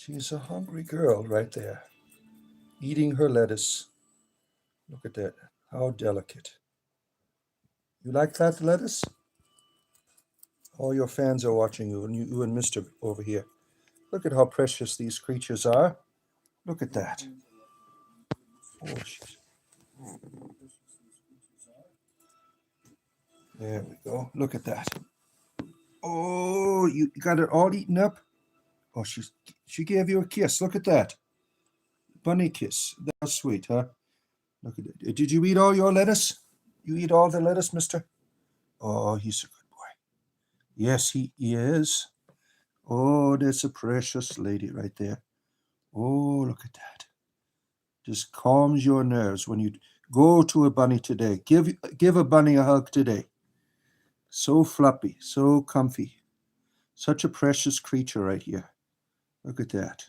She's a hungry girl right there, eating her lettuce. Look at that. How delicate. You like that lettuce? All your fans are watching you, and you and Mr. over here. Look at how precious these creatures are. Look at that. Oh, shit. There we go. Look at that. Oh, you got it all eaten up? Oh, she gave you a kiss. Look at that. Bunny kiss. That was sweet, huh? Look at it. Did you eat all your lettuce? You eat all the lettuce, mister? Oh, he's a good boy. Yes, he is. Oh, that's a precious lady right there. Oh, look at that. Just calms your nerves when you go to a bunny today. Give a bunny a hug today. So fluffy, so comfy. Such a precious creature right here. Look at that.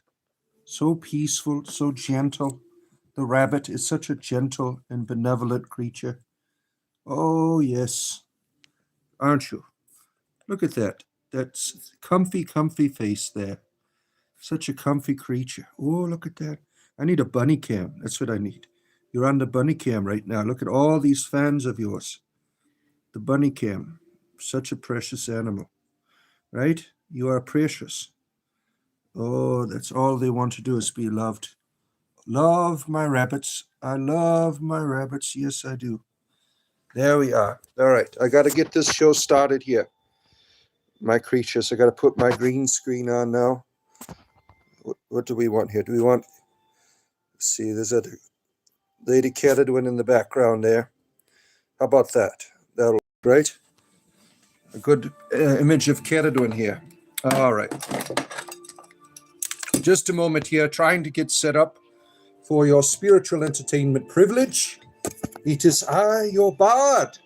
So peaceful, so gentle. The rabbit is such a gentle and benevolent creature. Oh, yes. Aren't you? Look at that. That's comfy, comfy face there. Such a comfy creature. Oh, look at that. I need a bunny cam. That's what I need. You're on the bunny cam right now. Look at all these fans of yours. The bunny cam. Such a precious animal. Right? You are precious. Oh, that's all they want to do is be loved. Love my rabbits. I love my rabbits. Yes, I do. There we are. All right. I got to get this show started here. My creatures. I got to put my green screen on now. What do we want here? Do we want... Let's see, there's a Lady Catadwin in the background there. How about that? That'll look great. A good image of Catadwin here. All right. Just a moment here, trying to get set up for your spiritual entertainment privilege. It is I, your bard.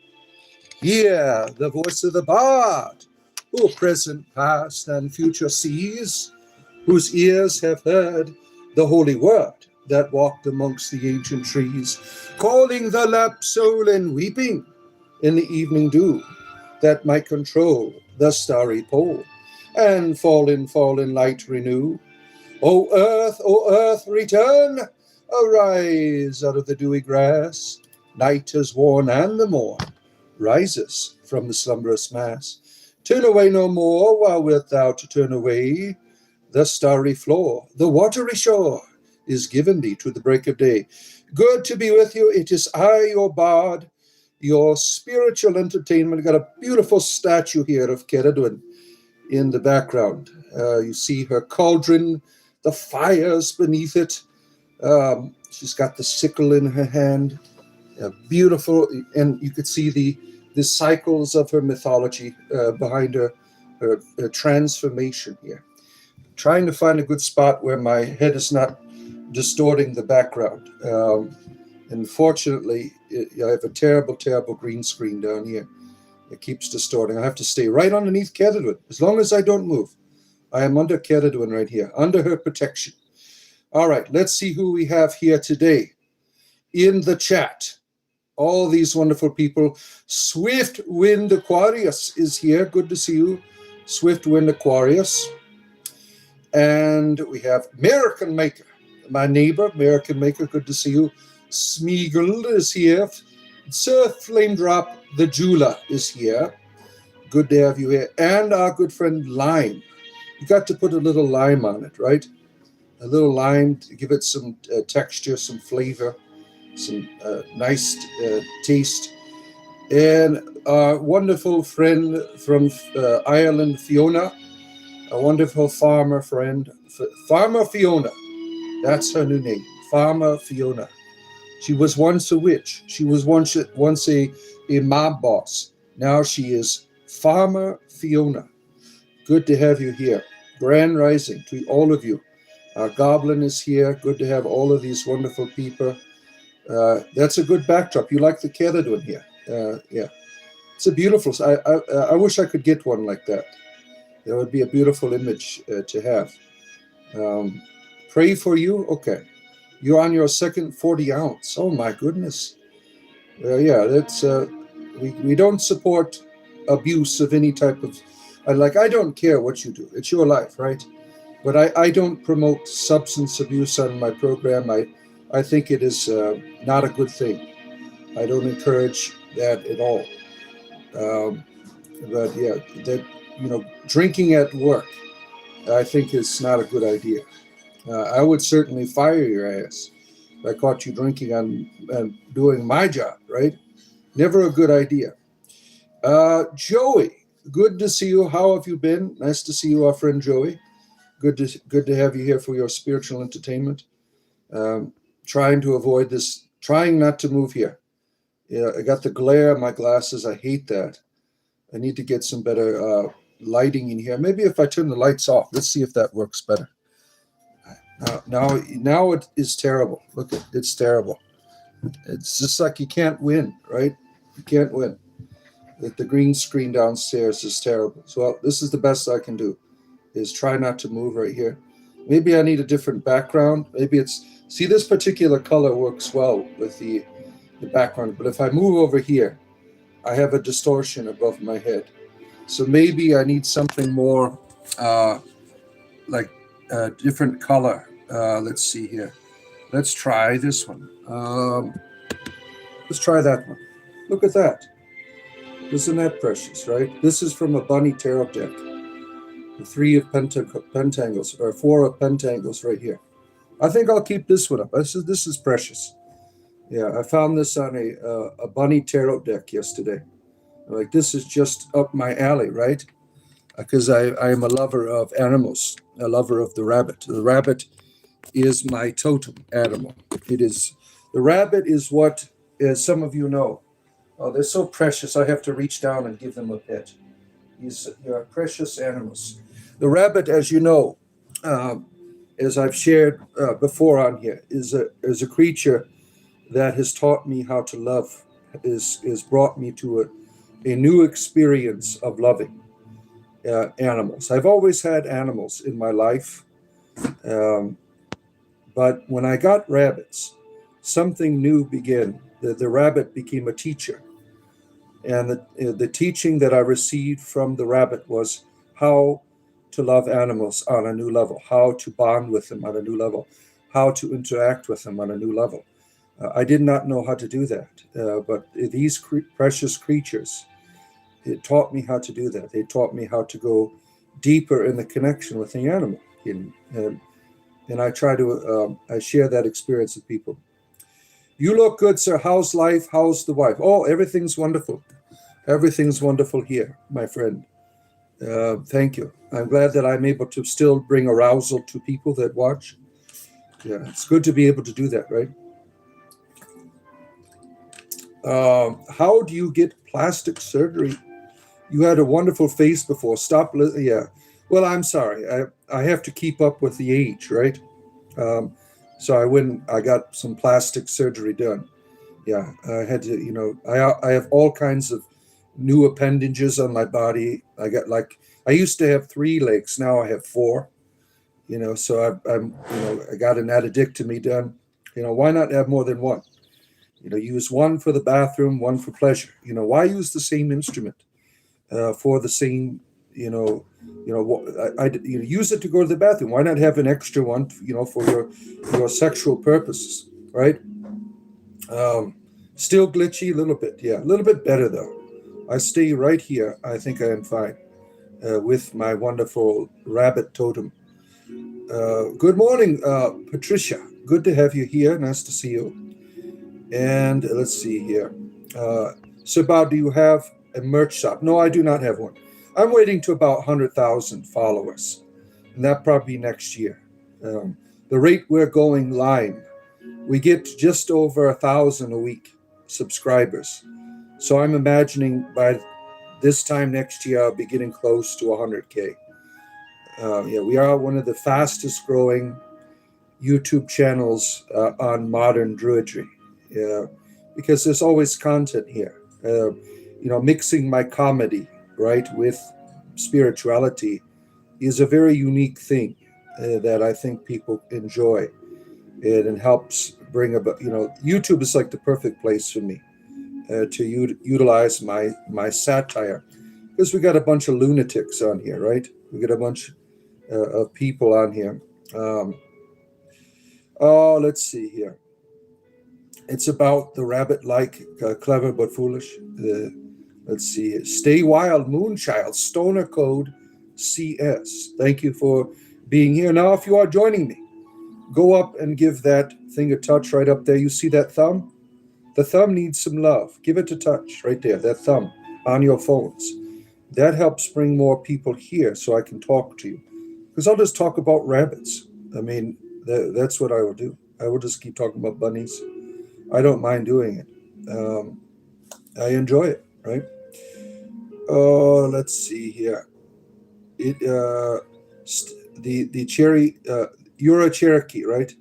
Hear the voice of the bard, who present, past, and future sees, whose ears have heard the holy word that walked amongst the ancient trees, calling the lapsed soul and weeping in the evening dew, that might control the starry pole, and fallen light renew. O earth, return, arise out of the dewy grass. Night is worn, and the morn rises from the slumberous mass. Turn away no more, while wilt thou to turn away? The starry floor, the watery shore, is given thee to the break of day. Good to be with you. It is I, your bard, your spiritual entertainment. I got a beautiful statue here of Catadwin in the background. You see her cauldron, the fires beneath it. She's got the sickle in her hand. Beautiful, and you could see the cycles of her mythology behind her transformation here. Trying to find a good spot where my head is not distorting the background. Unfortunately, I have a terrible, terrible green screen down here. It keeps distorting. I have to stay right underneath Catadwin. As long as I don't move, I am under Catadwin right here, under her protection. All right, let's see who we have here today in the chat. All these wonderful people. Swift Wind Aquarius is here. Good to see you, Swift Wind Aquarius. And we have American Maker, my neighbor, American Maker. Good to see you. Smeagol is here. Sir Flame Drop, the jeweler, is here. Good to have you here. And our good friend Lime. You got to put a little lime on it, right? A little lime to give it some texture, some flavor, some nice taste. And our wonderful friend from Ireland, Fiona, a wonderful farmer friend, Farmer Fiona. That's her new name, Farmer Fiona. She was once a witch. She was once a mob boss. Now she is Farmer Fiona. Good to have you here. Grand rising to all of you. Our goblin is here. Good to have all of these wonderful people. That's a good backdrop. You like the Catadwin here? Yeah. It's a beautiful... I wish I could get one like that. That would be a beautiful image to have. Pray for you? Okay. You're on your second 40 ounce. Oh, my goodness. Yeah, that's... we don't support abuse of any type of... I don't care what you do. It's your life, right? But I don't promote substance abuse on my program. I think it is not a good thing. I don't encourage that at all. Um, but yeah, that, drinking at work, I think is not a good idea. I would certainly fire your ass if I caught you drinking and doing my job, right? Never a good idea. Joey, good to see you. How have you been? Nice to see you, our friend Joey. Good to have you here for your spiritual entertainment. Um, Trying to avoid this, trying not to move here. Yeah, I got the glare on my glasses. I hate that. I need to get some better lighting in here. Maybe if I turn the lights off, let's see if that works better. Now it is terrible. Look, it's terrible. It's just like you can't win, right? You can't win. The green screen downstairs is terrible. So this is the best I can do, is try not to move right here. Maybe I need a different background. Maybe see, this particular color works well with the background. But if I move over here, I have a distortion above my head. So maybe I need something more like a different color. Let's see here. Let's try this one. Let's try that one. Look at that. Isn't that precious, right? This is from a Bunny Tarot deck. The 3 of pentangles, or 4 of pentangles right here. I think I'll keep this one up. This is precious. Yeah, I found this on a Bunny Tarot deck yesterday. Like, this is just up my alley, right? Because I am a lover of animals, a lover of the rabbit. The rabbit is my totem animal. The rabbit is what, as some of you know, they're so precious, I have to reach down and give them a pet. These are precious animals. The rabbit, as you know, as I've shared before on here, is a creature that has taught me how to love, is brought me to a new experience of loving animals. I've always had animals in my life, but when I got rabbits, something new began. The rabbit became a teacher. And the teaching that I received from the rabbit was how to love animals on a new level, how to bond with them on a new level, how to interact with them on a new level. I did not know how to do that, but these precious creatures, it taught me how to do that. They taught me how to go deeper in the connection with the animal. And I try to, I share that experience with people. You look good, sir. How's life? How's the wife? Oh, everything's wonderful. Everything's wonderful here, my friend. Thank you. I'm glad that I'm able to still bring arousal to people that watch. Yeah, it's good to be able to do that, right? How do you get plastic surgery? You had a wonderful face before. Yeah. Well, I'm sorry. I have to keep up with the age, right? So I got some plastic surgery done. Yeah, I had to, I have all kinds of new appendages on my body. I used to have 3 legs. Now I have 4, so I got an addictomy done. Why not have more than one? Use one for the bathroom, one for pleasure. Why use the same instrument for the same, use it to go to the bathroom. Why not have an extra one, for your sexual purposes, right? Still glitchy a little bit. Yeah, a little bit better though. I stay right here. I think I am fine with my wonderful rabbit totem. Good morning, Patricia. Good to have you here. Nice to see you. And let's see here. Sabah, do you have a merch shop? No, I do not have one. I'm waiting to about 100,000 followers, and that probably next year. The rate we're going live, we get just over 1,000 a week subscribers. So I'm imagining by this time next year, I'll be getting close to 100K. Yeah, we are one of the fastest growing YouTube channels on modern druidry. Because there's always content here. Mixing my comedy, right, with spirituality is a very unique thing that I think people enjoy. It helps bring about, YouTube is like the perfect place for me to utilize my satire, because we got a bunch of lunatics on here, right? We got a bunch of people on here. Oh, let's see here. It's about the rabbit-like, clever but foolish. Let's see. Stay Wild, Moonchild, Stoner Code, CS. Thank you for being here. Now, if you are joining me, go up and give that thing a touch right up there. You see that thumb? The thumb needs some love. Give it a touch right there, that thumb on your phones. That helps bring more people here so I can talk to you. Because I'll just talk about rabbits. I mean, that's what I will do. I will just keep talking about bunnies. I don't mind doing it. I enjoy it, right? Oh, let's see here. The Cherry, you're a Cherokee, right?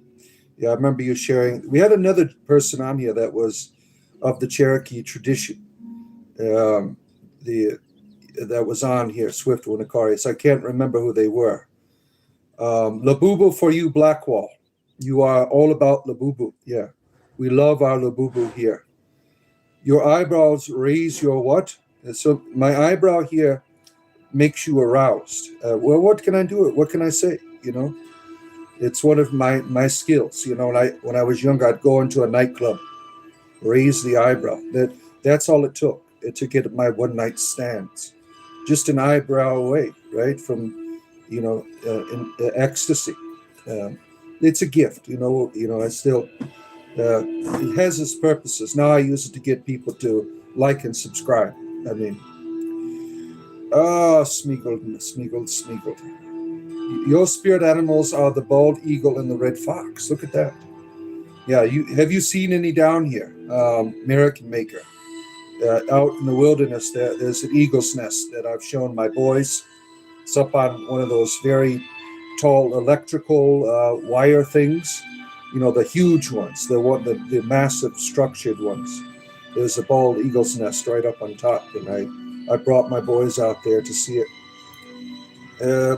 Yeah, I remember you sharing. We had another person on here that was of the Cherokee tradition. That was on here, Swift Winnacarius. I can't remember who they were. Labubu for you, Blackwall. You are all about Labubu. Yeah, we love our Labubu here. Your eyebrows raise your what? So my eyebrow here makes you aroused. Well, what can I do? What can I say? It's one of my skills. When I was younger, I'd go into a nightclub, raise the eyebrow. That's all it took. It took it my one night stands, just an eyebrow away, right from, in ecstasy. It's a gift. I still. It has its purposes. Now I use it to get people to like and subscribe. I mean, Smeagol. Your spirit animals are the bald eagle and the red fox. Look at that. Yeah, have you seen any down here? American Maker. Out in the wilderness, there's an eagle's nest that I've shown my boys. It's up on one of those very tall electrical wire things. The huge ones, the massive structured ones. There's a bald eagle's nest right up on top, and I brought my boys out there to see it.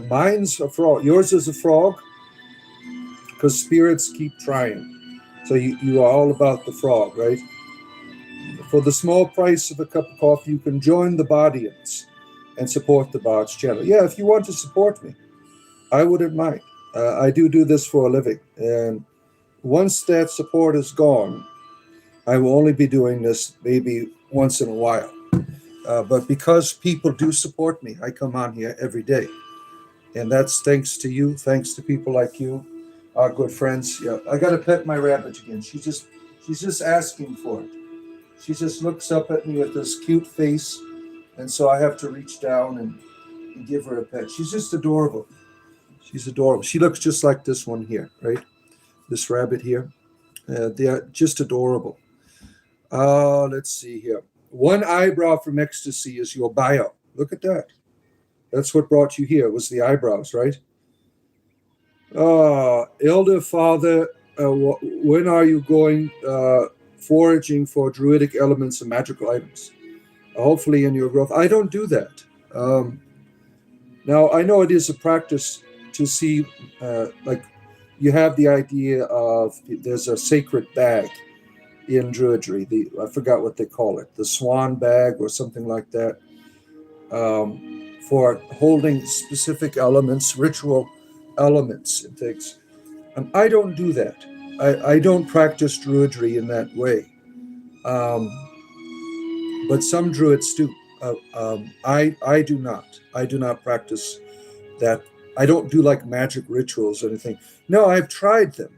Mine's a frog. Yours is a frog, because spirits keep trying. So you are all about the frog, right? For the small price of a cup of coffee, you can join the Bardians and support the Bard's channel. Yeah, if you want to support me, I wouldn't mind. I do this for a living, and once that support is gone, I will only be doing this maybe once in a while. But because people do support me, I come on here every day. And that's thanks to you, thanks to people like you, our good friends. Yeah, I got to pet my rabbit again. She's just asking for it. She just looks up at me with this cute face, and so I have to reach down and give her a pet. She's just adorable. She's adorable. She looks just like this one here, right? This rabbit here. They are just adorable. Let's see here. One eyebrow from ecstasy is your bio. Look at that. That's what brought you here, was the eyebrows, right? Elder Father, when are you going foraging for druidic elements and magical items? Hopefully in your growth. I don't do that. Now, I know it is a practice to see, like, you have the idea of there's a sacred bag in druidry. I forgot what they call it, the swan bag or something like that, for holding specific elements, ritual elements and things. I don't do that. I don't practice druidry in that way. But some druids do. I do not. I do not practice that. I don't do like magic rituals or anything. No, I've tried them,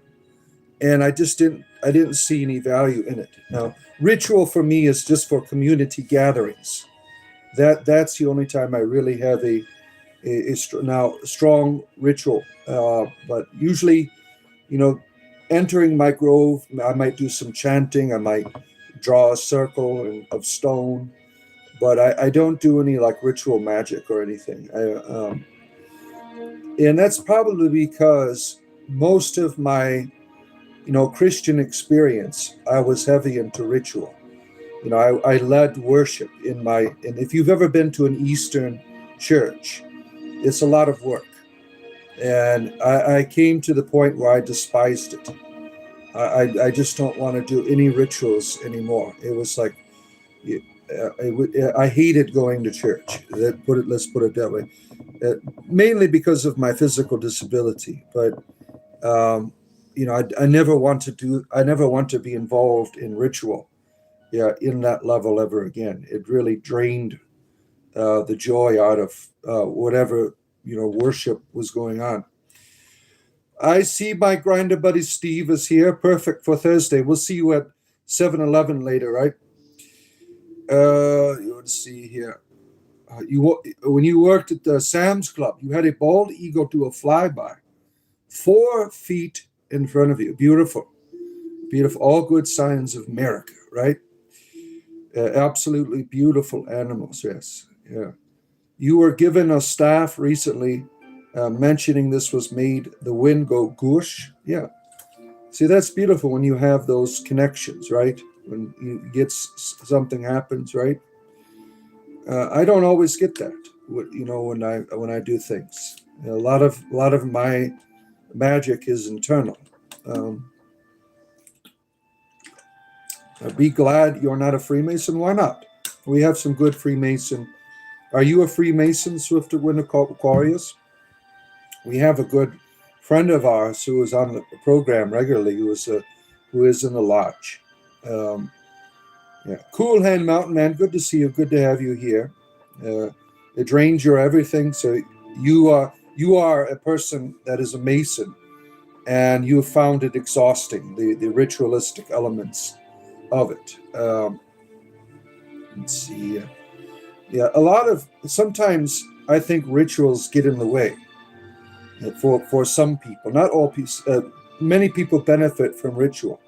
and I didn't see any value in it. Now, ritual for me is just for community gatherings. That's the only time I really have a strong ritual. But usually, entering my grove, I might do some chanting. I might draw a circle of stone, but I don't do any like ritual magic or anything. And that's probably because most of my, Christian experience, I was heavy into ritual. I led worship and if you've ever been to an Eastern church, it's a lot of work. And I came to the point where I despised it. I just don't want to do any rituals anymore. It was like, I hated going to church. Let's put it that way. mainly because of my physical disability. But I never want to be involved in ritual, in that level ever again. It really drained the joy out of whatever worship was going on. I see my grinder buddy Steve is here. Perfect for Thursday. We'll see you at 7-Eleven later, right? Let's see here. When you worked at the Sam's Club, you had a bald eagle do a flyby, 4 feet in front of you. Beautiful, beautiful. All good signs of America, right? Absolutely beautiful animals. Yes, yeah. You were given a staff recently, mentioning this was made the wind go goosh. Yeah. See, that's beautiful when you have those connections, right? When you get something happens, right? I don't always get that, when I do things. A lot of my magic is internal. Be glad you're not a Freemason. Why not? We have some good Freemason. Are you a Freemason, Swift Wind Aquarius? We have a good friend of ours who is on the program regularly, who is in the lodge. Yeah, Cool Hand Mountain Man, good to see you. Good to have you here. It drains your everything. So you are a person that is a Mason, and you have found it exhausting, the ritualistic elements of it. Let's see. Yeah, sometimes I think rituals get in the way for some people. Not all people. Many people benefit from ritual.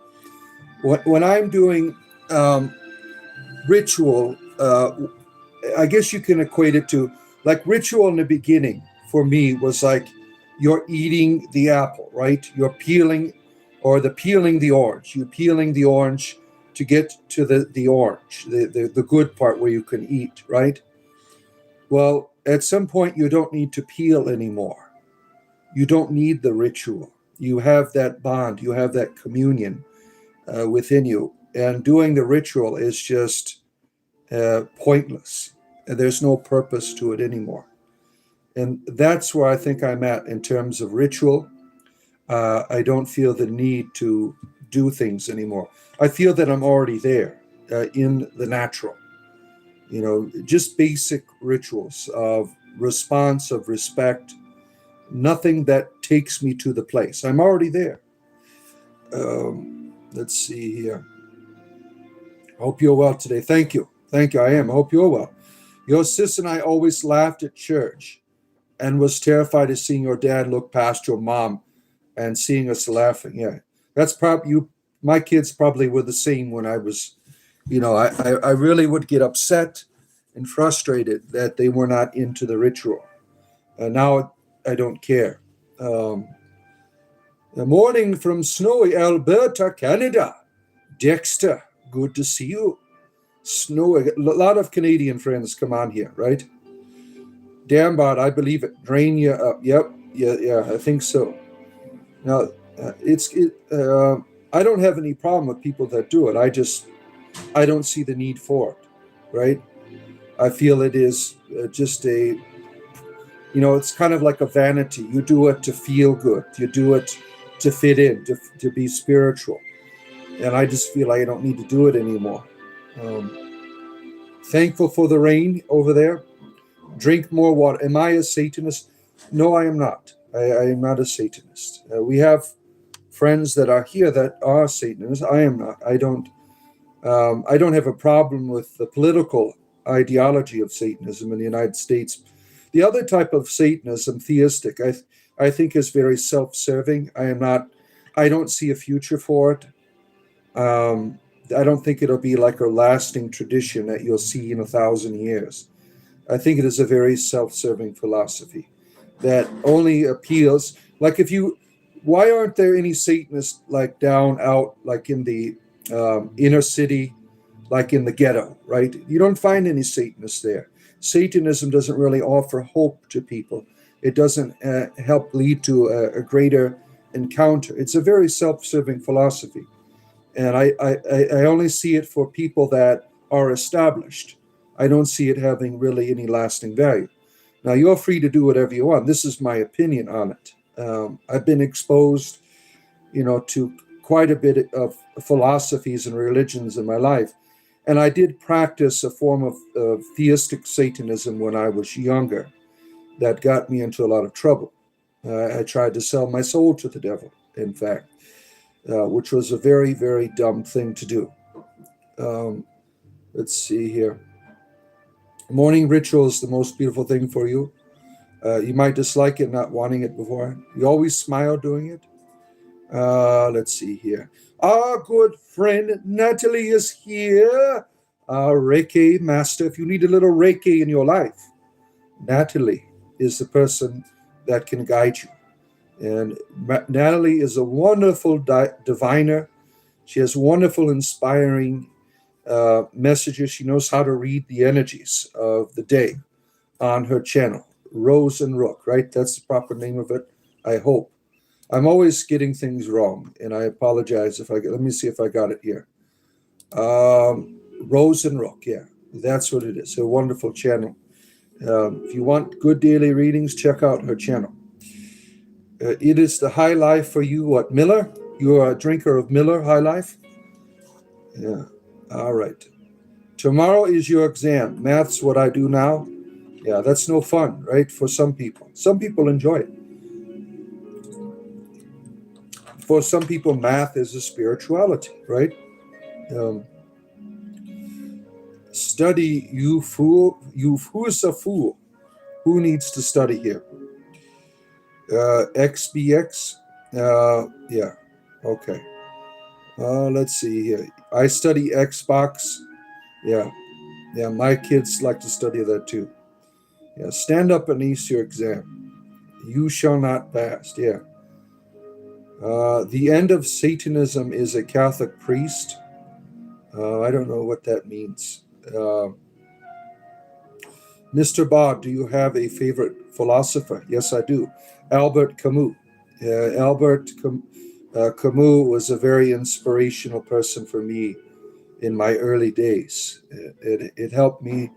When I'm doing ritual, I guess you can equate it to, like, ritual in the beginning for me was like you're eating the apple, right? You're peeling the orange. You're peeling the orange to get to the orange, the good part where you can eat, right? Well, at some point you don't need to peel anymore. You don't need the ritual. You have that bond. You have that communion within you. And doing the ritual is just pointless. There's no purpose to it anymore. And that's where I think I'm at in terms of ritual. I don't feel the need to do things anymore. I feel that I'm already there in the natural. Just basic rituals of response, of respect, nothing that takes me to the place. I'm already there. Let's see here. Hope you're well today. Thank you. I am. I hope you're well. Your sis and I always laughed at church and was terrified of seeing your dad look past your mom and seeing us laughing. Yeah, that's probably you. My kids probably were the same when I was, I really would get upset and frustrated that they were not into the ritual. Now I don't care. The morning from snowy Alberta, Canada. Dexter, good to see you. Snowy, a lot of Canadian friends come on here, right? Damn, Bart, I believe it. Drain you up. Yep, yeah, I think so. Now, I don't have any problem with people that do it. I don't see the need for it, right? I feel it is just it's kind of like a vanity. You do it to feel good. You do it to fit in, to be spiritual. And I just feel like I don't need to do it anymore. Thankful for the rain over there. Drink more water. Am I a Satanist? No, I am not. I am not a Satanist. We have friends that are here that are Satanists. I am not. I don't have a problem with the political ideology of Satanism in the United States. The other type of Satanism, theistic, I think is very self-serving. I don't see a future for it. I don't think it'll be like a lasting tradition that you'll see in 1,000 years. I think it is a very self-serving philosophy that only appeals. Like why aren't there any Satanists like down out, like in the inner city, like in the ghetto, right? You don't find any Satanists there. Satanism doesn't really offer hope to people. It doesn't help lead to a greater encounter. It's a very self-serving philosophy. And I only see it for people that are established. I don't see it having really any lasting value. Now, you're free to do whatever you want. This is my opinion on it. I've been exposed, to quite a bit of philosophies and religions in my life. And I did practice a form of theistic Satanism when I was younger that got me into a lot of trouble. I tried to sell my soul to the devil, in fact, which was a very, very dumb thing to do. Let's see here. Morning ritual is the most beautiful thing for you. You might dislike it, not wanting it before. You always smile doing it. Let's see here. Our good friend Natalie is here. Our Reiki master. If you need a little Reiki in your life, Natalie is the person that can guide you. And Natalie is a wonderful diviner. She has wonderful, inspiring messages. She knows how to read the energies of the day on her channel. Rose and Rook, right? That's the proper name of it, I hope. I'm always getting things wrong, and I apologize if let me see if I got it here. Rose and Rook, yeah, that's what it is. A wonderful channel. If you want good daily readings, check out her channel. It is the high life for you. What, Miller? You are a drinker of Miller High Life? Yeah. All right. Tomorrow is your exam. Math's what I do now. Yeah, that's no fun, right? For some people. Some people enjoy it. For some people, math is a spirituality, right? Study, you fool. Who is a fool? Who needs to study here? XBX? Yeah, okay. Let's see here. I study Xbox. Yeah, my kids like to study that too. Yeah, stand up and ace your exam. You shall not pass. Yeah. The end of Satanism is a Catholic priest. I don't know what that means. Mr. Bob, do you have a favorite philosopher? Yes, I do. Albert Camus. Albert Camus was a very inspirational person for me in my early days. It helped me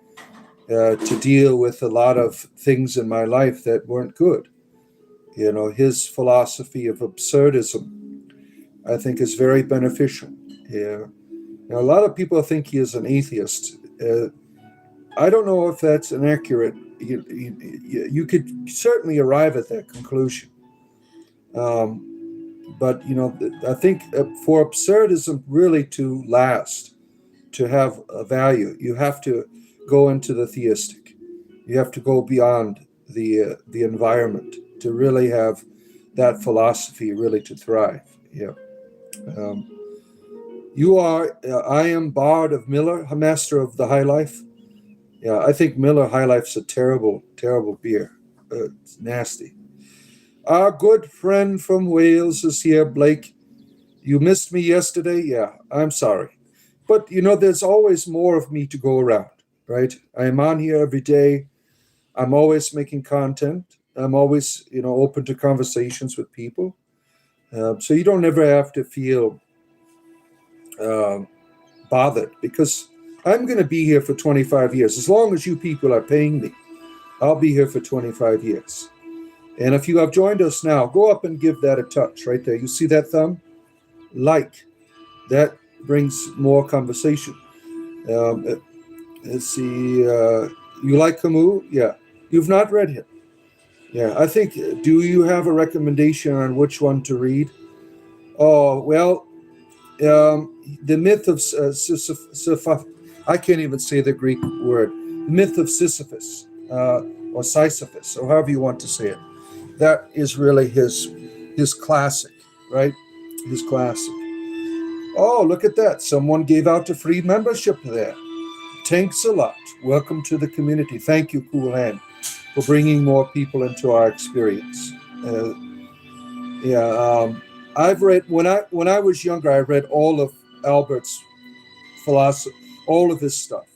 to deal with a lot of things in my life that weren't good. His philosophy of absurdism, I think, is very beneficial. Yeah. Now, a lot of people think he is an atheist. I don't know if that's an accurate. You could certainly arrive at that conclusion. But I think for absurdism really to last, to have a value, you have to go into the theistic. You have to go beyond the environment to really have that philosophy really to thrive. Yeah. I am Bard of Miller, master of the High Life. Yeah, I think Miller High Life's a terrible, terrible beer. It's nasty. Our good friend from Wales is here, Blake. You missed me yesterday? Yeah, I'm sorry. But, there's always more of me to go around, right? I am on here every day. I'm always making content. I'm always, open to conversations with people. So you don't ever have to feel bothered, because I'm going to be here for 25 years. As long as you people are paying me, I'll be here for 25 years. And if you have joined us now, go up and give that a touch right there. You see that thumb? Like. That brings more conversation. Let's see. You like Camus? Yeah. You've not read him? Yeah. I think, do you have a recommendation on which one to read? Oh, well, the myth of Sisyphus. I can't even say the Greek word. The myth of Sisyphus, or Sisyphus, or however you want to say it. That is really his classic, right? His classic. Oh, look at that. Someone gave out a free membership there. Thanks a lot. Welcome to the community. Thank you, Cool Hand, for bringing more people into our experience. I've read, when I was younger, I read all of Albert's philosophy, all of his stuff.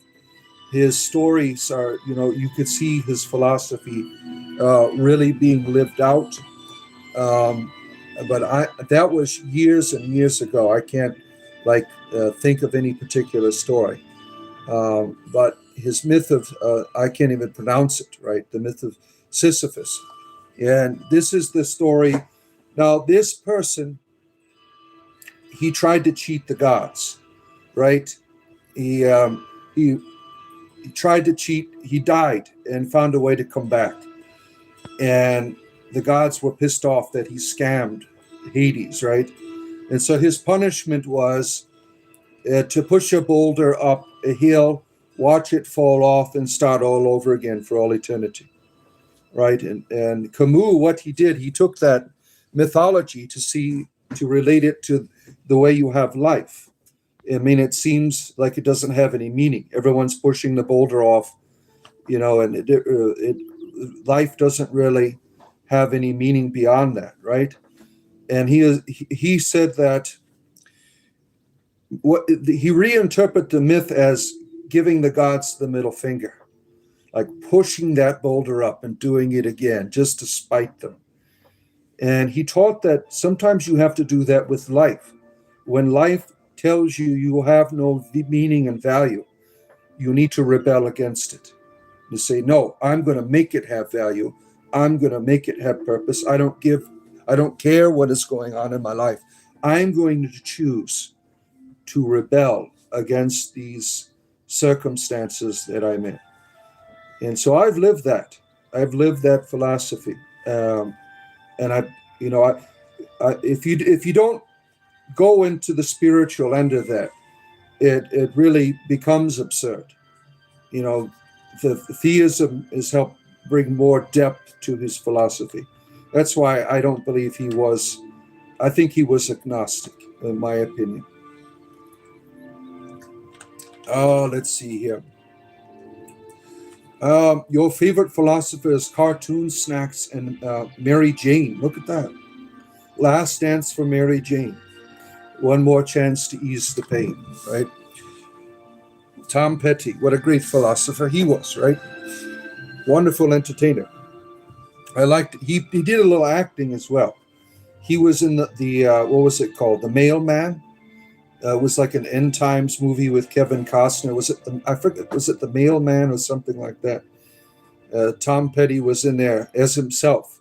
His stories are, you could see his philosophy really being lived out. But that was years and years ago. I can't think of any particular story. But his myth of, I can't even pronounce it, right? The myth of Sisyphus. And this is the story. Now, this person, he tried to cheat the gods, right? He, he tried to cheat. He died and found a way to come back. And the gods were pissed off that he scammed Hades, right? And so his punishment was to push a boulder up a hill, watch it fall off, and start all over again for all eternity, right? And Camus, what he did, he took that mythology to relate it to the way you have life. I mean, it seems like it doesn't have any meaning. Everyone's pushing the boulder off, and life doesn't really have any meaning beyond that, right? And he said that he reinterpreted the myth as giving the gods the middle finger, like pushing that boulder up and doing it again just to spite them. And he taught that sometimes you have to do that with life. When life tells you you have no meaning and value, you need to rebel against it. You say, no, I'm going to make it have value. I'm going to make it have purpose. I don't care what is going on in my life. I'm going to choose to rebel against these circumstances that I'm in. And so I've lived that. I've lived that philosophy. And if you don't go into the spiritual end of that, it really becomes absurd. The theism has helped bring more depth to his philosophy. That's why I don't believe I think he was agnostic, in my opinion. Let's see here. Your favorite philosophers, cartoon snacks, and Mary Jane. Look at that. Last dance for Mary Jane. One more chance to ease the pain, right? Tom Petty, what a great philosopher he was, right? Wonderful entertainer. I liked he did a little acting as well. He was in the what was it called? The Mailman. It was like an end times movie with Kevin Costner. I forget, was it The Mailman or something like that? Tom Petty was in there as himself,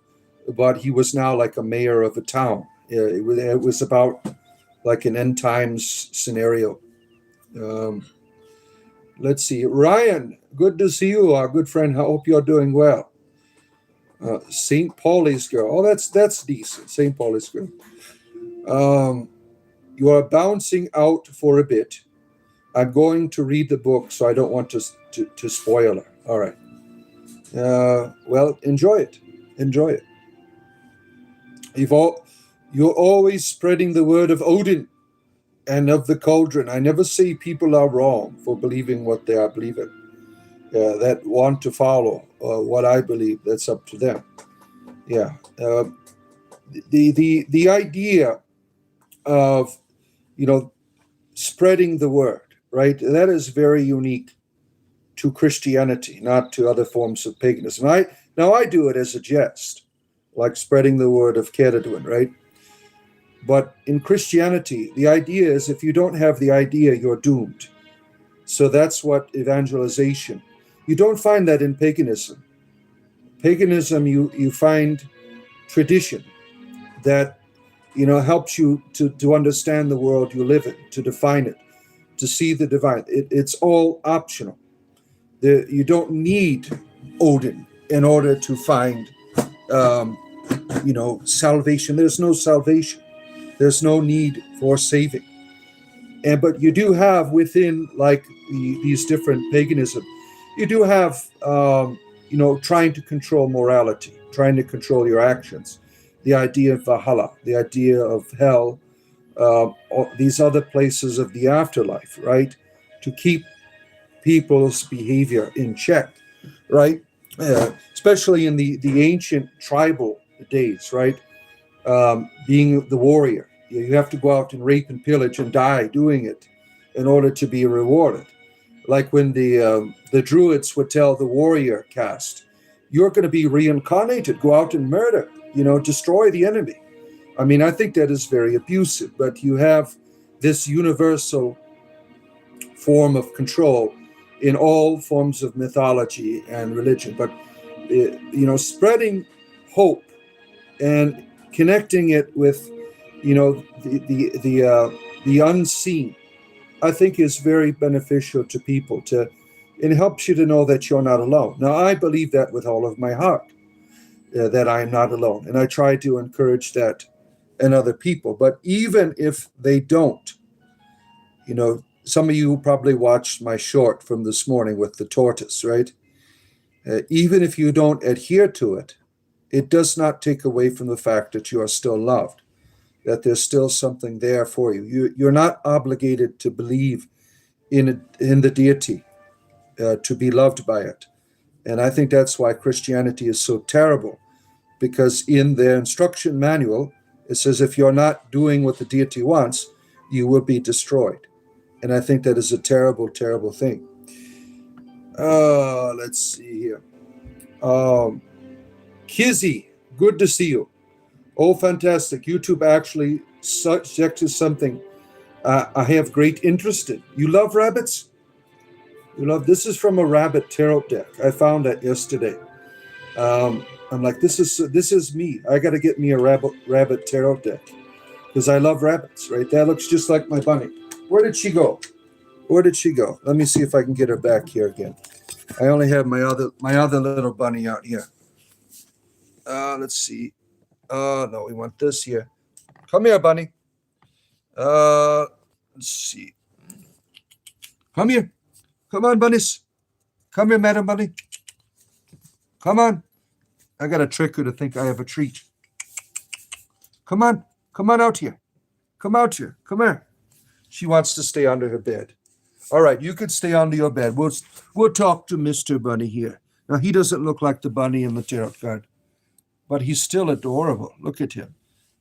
but he was now like a mayor of a town. It was about like an end times scenario. Let's see. Ryan, good to see you, our good friend. I hope you're doing well. St. Pauli's girl. Oh, that's decent. St. Pauli's girl. You are bouncing out for a bit. I'm going to read the book, so I don't want to spoil it. All right. Well, enjoy it. Enjoy it. You're always spreading the word of Odin and of the cauldron. I never say people are wrong for believing what they are believing. That want to follow what I believe, that's up to them. Yeah. The idea of spreading the word, right? That is very unique to Christianity, not to other forms of paganism. I do it as a jest, like spreading the word of Ceridwen, right? But in Christianity, the idea is if you don't have the idea, you're doomed. So that's what evangelization. You don't find that in paganism. Paganism, you find tradition that helps you to understand the world you live in, to define it, to see the divine. It's all optional. You don't need Odin in order to find salvation. There's no salvation. There's no need for saving. But you do have within these different paganism, you do have trying to control morality, trying to control your actions. The idea of Valhalla, the idea of hell, these other places of the afterlife, right? To keep people's behavior in check, right? Especially in the ancient tribal days, right? Being the warrior. You have to go out and rape and pillage and die doing it in order to be rewarded. Like when the druids would tell the warrior caste, you're going to be reincarnated, go out and murder, destroy the enemy. I mean, I think that is very abusive, but you have this universal form of control in all forms of mythology and religion. But spreading hope and connecting it with the unseen, I think is very beneficial to people. It helps you to know that you're not alone. Now, I believe that with all of my heart, that I am not alone, and I try to encourage that in other people. But even if they don't, some of you probably watched my short from this morning with the tortoise, right? Even if you don't adhere to it, it does not take away from the fact that you are still loved, that there's still something there for you. You're not obligated to believe in the deity, to be loved by it. And I think that's why Christianity is so terrible, because in their instruction manual, it says if you're not doing what the deity wants, you will be destroyed. And I think that is a terrible, terrible thing. Let's see here. Kizzy, good to see you. Oh, fantastic. YouTube actually suggested something I have great interest in. You love rabbits? This is from a rabbit tarot deck. I found that yesterday. I'm like, this is me. I got to get me a rabbit tarot deck because I love rabbits, right? That looks just like my bunny. Where did she go? Let me see if I can get her back here again. I only have my other little bunny out here. Let's see. No, we want this here. Come here, bunny. Let's see. Come here. Come on, bunnies. Come here, Madam Bunny. Come on. I got to trick her to think I have a treat. Come on. Come on out here. Come out here. Come here. She wants to stay under her bed. All right, you could stay under your bed. We'll talk to Mr. Bunny here. Now, he doesn't look like the bunny in the tarot card, but he's still adorable. Look at him.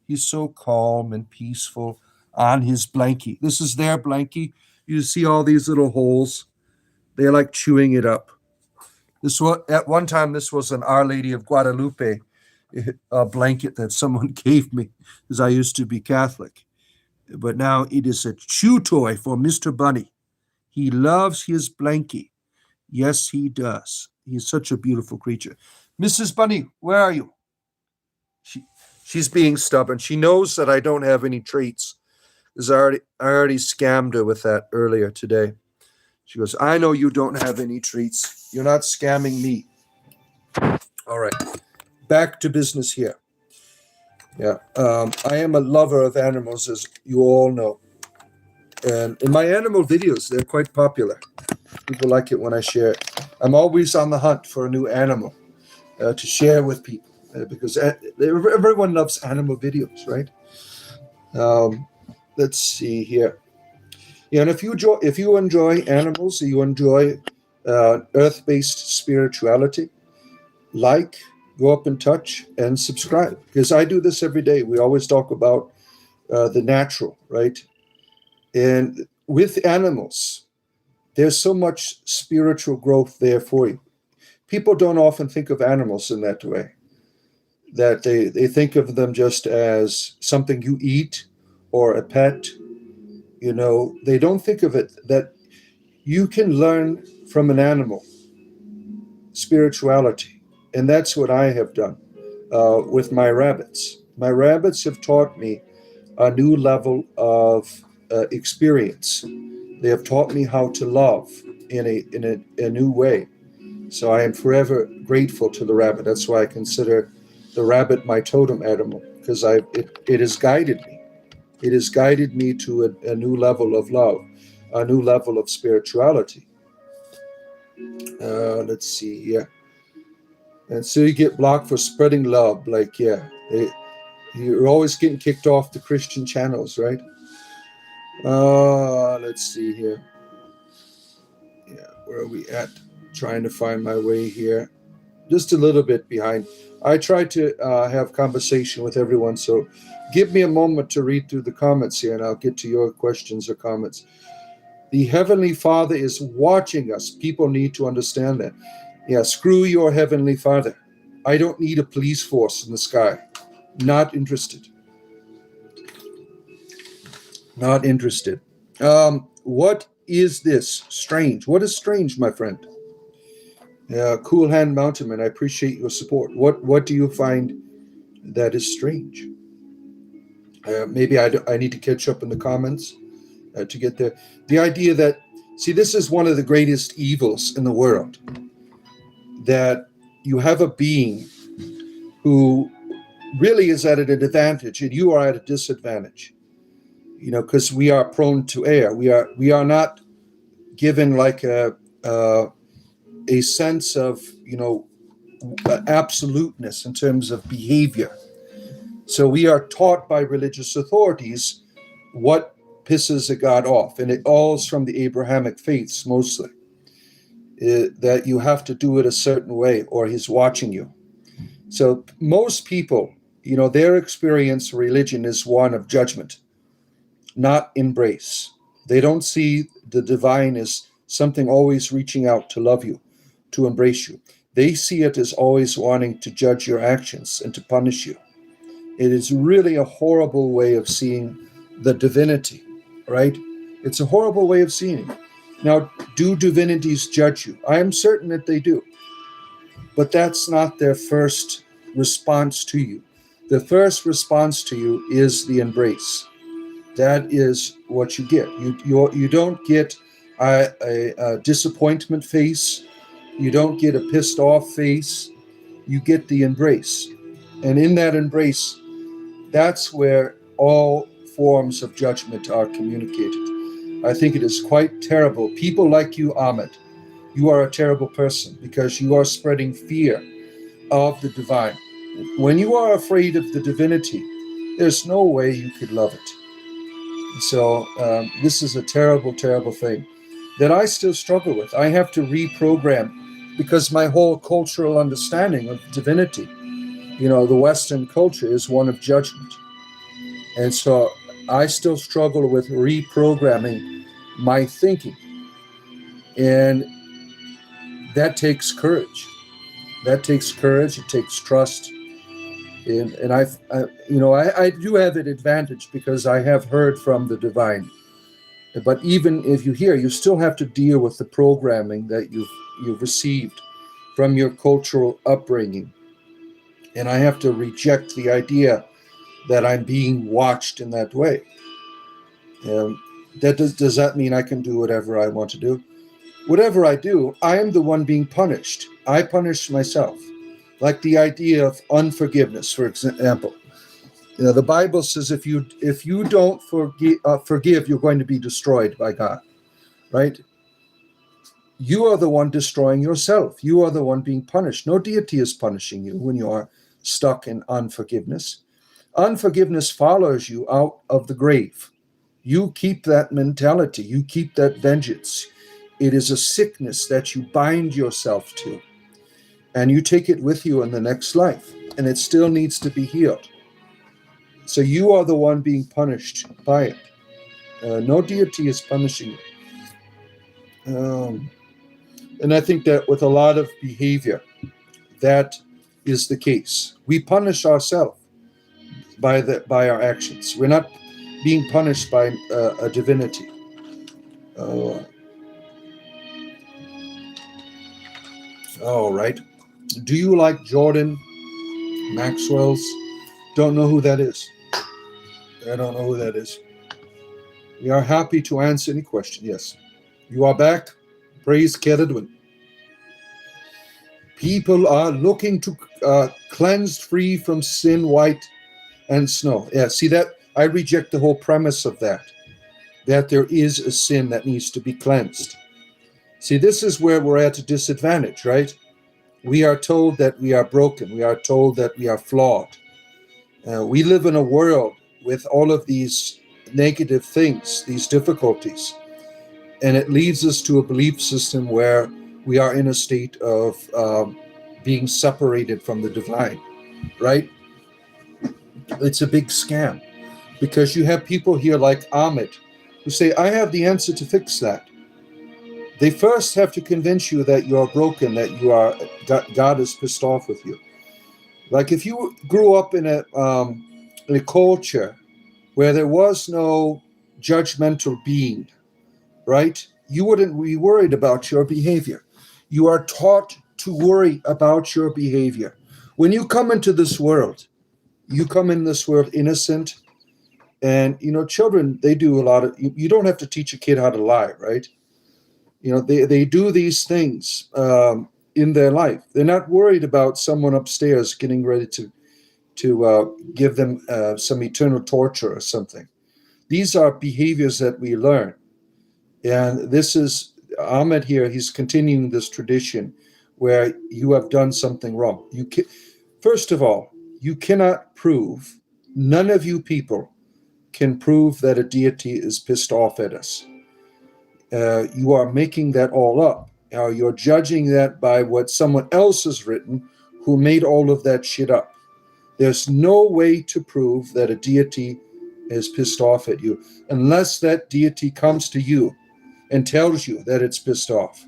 He's so calm and peaceful on his blankie. This is their blankie. You see all these little holes. They're like chewing it up. At one time, this was an Our Lady of Guadalupe blanket that someone gave me because I used to be Catholic. But now it is a chew toy for Mr. Bunny. He loves his blankie. Yes, he does. He's such a beautiful creature. Mrs. Bunny, where are you? She's being stubborn. She knows that I don't have any treats because I already scammed her with that earlier today. She goes, I know you don't have any treats. You're not scamming me. All right. Back to business here. Yeah. I am a lover of animals, as you all know. And in my animal videos, they're quite popular. People like it when I share it. I'm always on the hunt for a new animal to share with people because everyone loves animal videos, right? Let's see here. Yeah, and if you enjoy animals, you enjoy earth-based spirituality, go up and touch and subscribe, because I do this every day. We always talk about the natural, right? And with animals, there's so much spiritual growth there for you. People don't often think of animals in that way, that they think of them just as something you eat or a pet. They don't think of it that you can learn from an animal spirituality. And that's what I have done with my rabbits. My rabbits have taught me a new level of experience. They have taught me how to love in a new way. So I am forever grateful to the rabbit. That's why I consider the rabbit my totem animal, because it has guided me. It has guided me to a new level of love, a new level of spirituality. Let's see here. And so you get blocked for spreading love. You're always getting kicked off the Christian channels, right? Let's see here. Yeah, where are we at? Trying to find my way here. Just a little bit behind. I try to have conversation with everyone, so give me a moment to read through the comments here, and I'll get to your questions or comments. The Heavenly Father is watching us. People need to understand that. Yeah, screw your Heavenly Father. I don't need a police force in the sky. Not interested. Not interested. What is this? Strange. What is strange, my friend? Cool Hand Mountainman, I appreciate your support. What do you find that is strange? Maybe I need to catch up in the comments to get there. The idea that, see, this is one of the greatest evils in the world, that you have a being who really is at an advantage and you are at a disadvantage, because we are prone to err. We are not given like a sense of, absoluteness in terms of behavior. So we are taught by religious authorities what pisses a god off, and it all's from the Abrahamic faiths mostly, that you have to do it a certain way or he's watching you. So most people, their experience of religion is one of judgment, not embrace. They don't see the divine as something always reaching out to love you, to embrace you. They see it as always wanting to judge your actions and to punish you. It is really a horrible way of seeing the divinity, right? It's a horrible way of seeing it. Now, do divinities judge you? I am certain that they do. But that's not their first response to you. The first response to you is the embrace. That is what you get. You don't get a disappointment face. You don't get a pissed off face. You get the embrace. And in that embrace, that's where all forms of judgment are communicated. I think it is quite terrible. People like you, Ahmed, you are a terrible person because you are spreading fear of the divine. When you are afraid of the divinity, there's no way you could love it. So this is a terrible, terrible thing that I still struggle with. I have to reprogram because my whole cultural understanding of divinity, the Western culture is one of judgment. And so I still struggle with reprogramming my thinking. And that takes courage. It takes trust. And I do have an advantage because I have heard from the divine. But even if you hear, you still have to deal with the programming that you've received from your cultural upbringing. And I have to reject the idea that I'm being watched in that way. Does that mean I can do whatever I want to do? Whatever I do, I am the one being punished. I punish myself. Like the idea of unforgiveness, for example. The Bible says if you don't forgive, you're going to be destroyed by God, right? You are the one destroying yourself. You are the one being punished. No deity is punishing you when you are stuck in unforgiveness. Unforgiveness follows you out of the grave. You keep that mentality. You keep that vengeance. It is a sickness that you bind yourself to, and you take it with you in the next life, and it still needs to be healed. So you are the one being punished by it. No deity is punishing you. And I think that with a lot of behavior, that is the case. We punish ourselves by our actions. We're not being punished by a divinity. All right. Do you like Jordan Maxwell's? Don't know who that is. I don't know who that is. We are happy to answer any question. Yes. You are back. Praise Keredwin. People are looking to cleansed free from sin, white and snow. Yeah, see that? I reject the whole premise of that there is a sin that needs to be cleansed. See, this is where we're at a disadvantage, right? We are told that we are broken. We are told that we are flawed. We live in a world with all of these negative things, these difficulties. And it leads us to a belief system where we are in a state of being separated from the divine, right? It's a big scam because you have people here like Ahmed who say, I have the answer to fix that. They first have to convince you that you are broken, that you are God is pissed off with you. Like if you grew up in a culture where there was no judgmental being, right? You wouldn't be worried about your behavior. You are taught to worry about your behavior. When you come into this world, you come in this world innocent. And, children, they do a lot of, you don't have to teach a kid how to lie, right? They do these things in their life. They're not worried about someone upstairs getting ready to give them some eternal torture or something. These are behaviors that we learn. And this is Ahmed here. He's continuing this tradition where you have done something wrong. First of all, you cannot prove, none of you people can prove that a deity is pissed off at us. You are making that all up. You're judging that by what someone else has written who made all of that shit up. There's no way to prove that a deity is pissed off at you unless that deity comes to you and tells you that it's pissed off.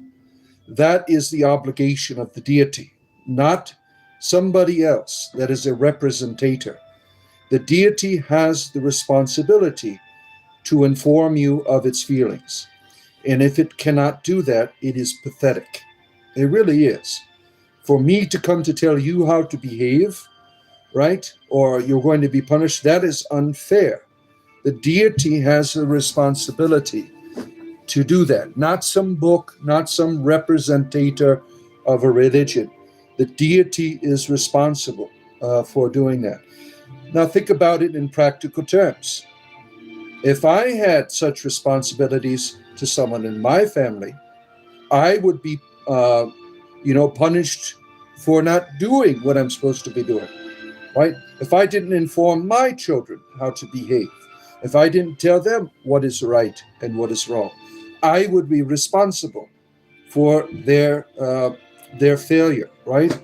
That is the obligation of the deity, not somebody else that is a representator. The deity has the responsibility to inform you of its feelings. And if it cannot do that, it is pathetic. It really is. For me to come to tell you how to behave, right, or you're going to be punished, that is unfair. The deity has a responsibility to do that, not some book, not some representator of a religion. The deity is responsible for doing that. Now think about it in practical terms. If I had such responsibilities to someone in my family, I would be, punished for not doing what I'm supposed to be doing, right? If I didn't inform my children how to behave, if I didn't tell them what is right and what is wrong, I would be responsible for their failure, right?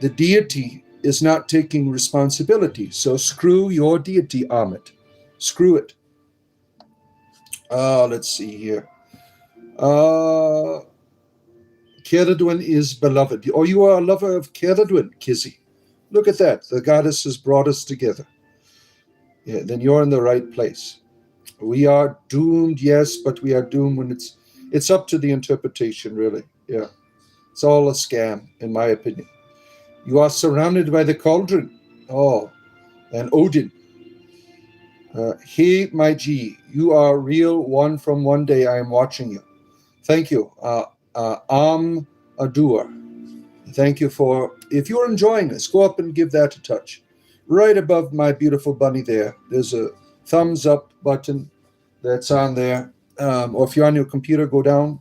The deity is not taking responsibility, so screw your deity, Ahmed. Screw it. Let's see here. Ceridwen is beloved. Oh, you are a lover of Ceridwen, Kizzy. Look at that. The goddess has brought us together. Yeah, then you're in the right place. We are doomed, yes, but we are doomed when it's up to the interpretation, really. Yeah. It's all a scam, in my opinion. You are surrounded by the cauldron. Oh, and Odin. Hey, my G, you are real one from one day. I am watching you. Thank you. Adur. Thank you for, if you're enjoying this, go up and give that a touch. Right above my beautiful bunny there, there's a thumbs up button that's on there. Or if you're on your computer, go down.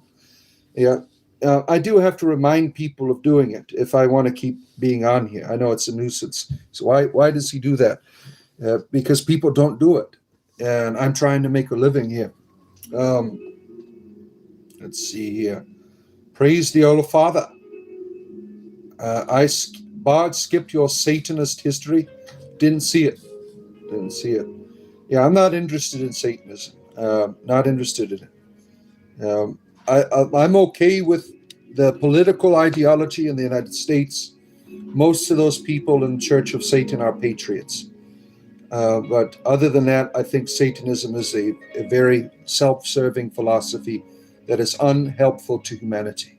Yeah. I do have to remind people of doing it if I want to keep being on here. I know it's a nuisance. So why does he do that? Because people don't do it. And I'm trying to make a living here. Let's see here. Praise the All Father. Bard skipped your Satanist history. Didn't see it. Yeah, I'm not interested in Satanism. Not interested in it. I'm okay with the political ideology in the United States. Most of those people in Church of Satan are patriots. But other than that, I think Satanism is a very self-serving philosophy that is unhelpful to humanity.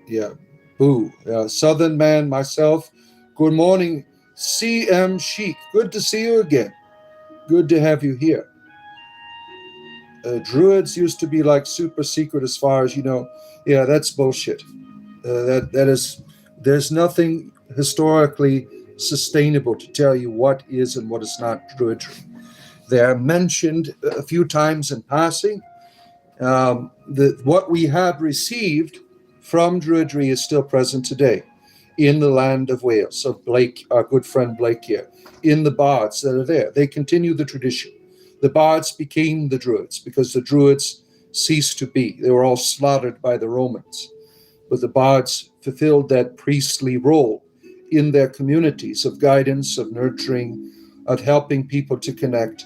Yeah, boo. Southern man, myself. Good morning, CM Sheik. Good to see you again. Good to have you here. Druids used to be like super secret as far as you know. Yeah, that's bullshit. That is, there's nothing historically sustainable to tell you what is and what is not Druidry. They are mentioned a few times in passing. What we have received from Druidry is still present today in the land of Wales, of Blake, our good friend Blake here, in the bards that are there. They continue the tradition. The bards became the Druids because the Druids ceased to be. They were all slaughtered by the Romans. But the bards fulfilled that priestly role in their communities of guidance, of nurturing, of helping people to connect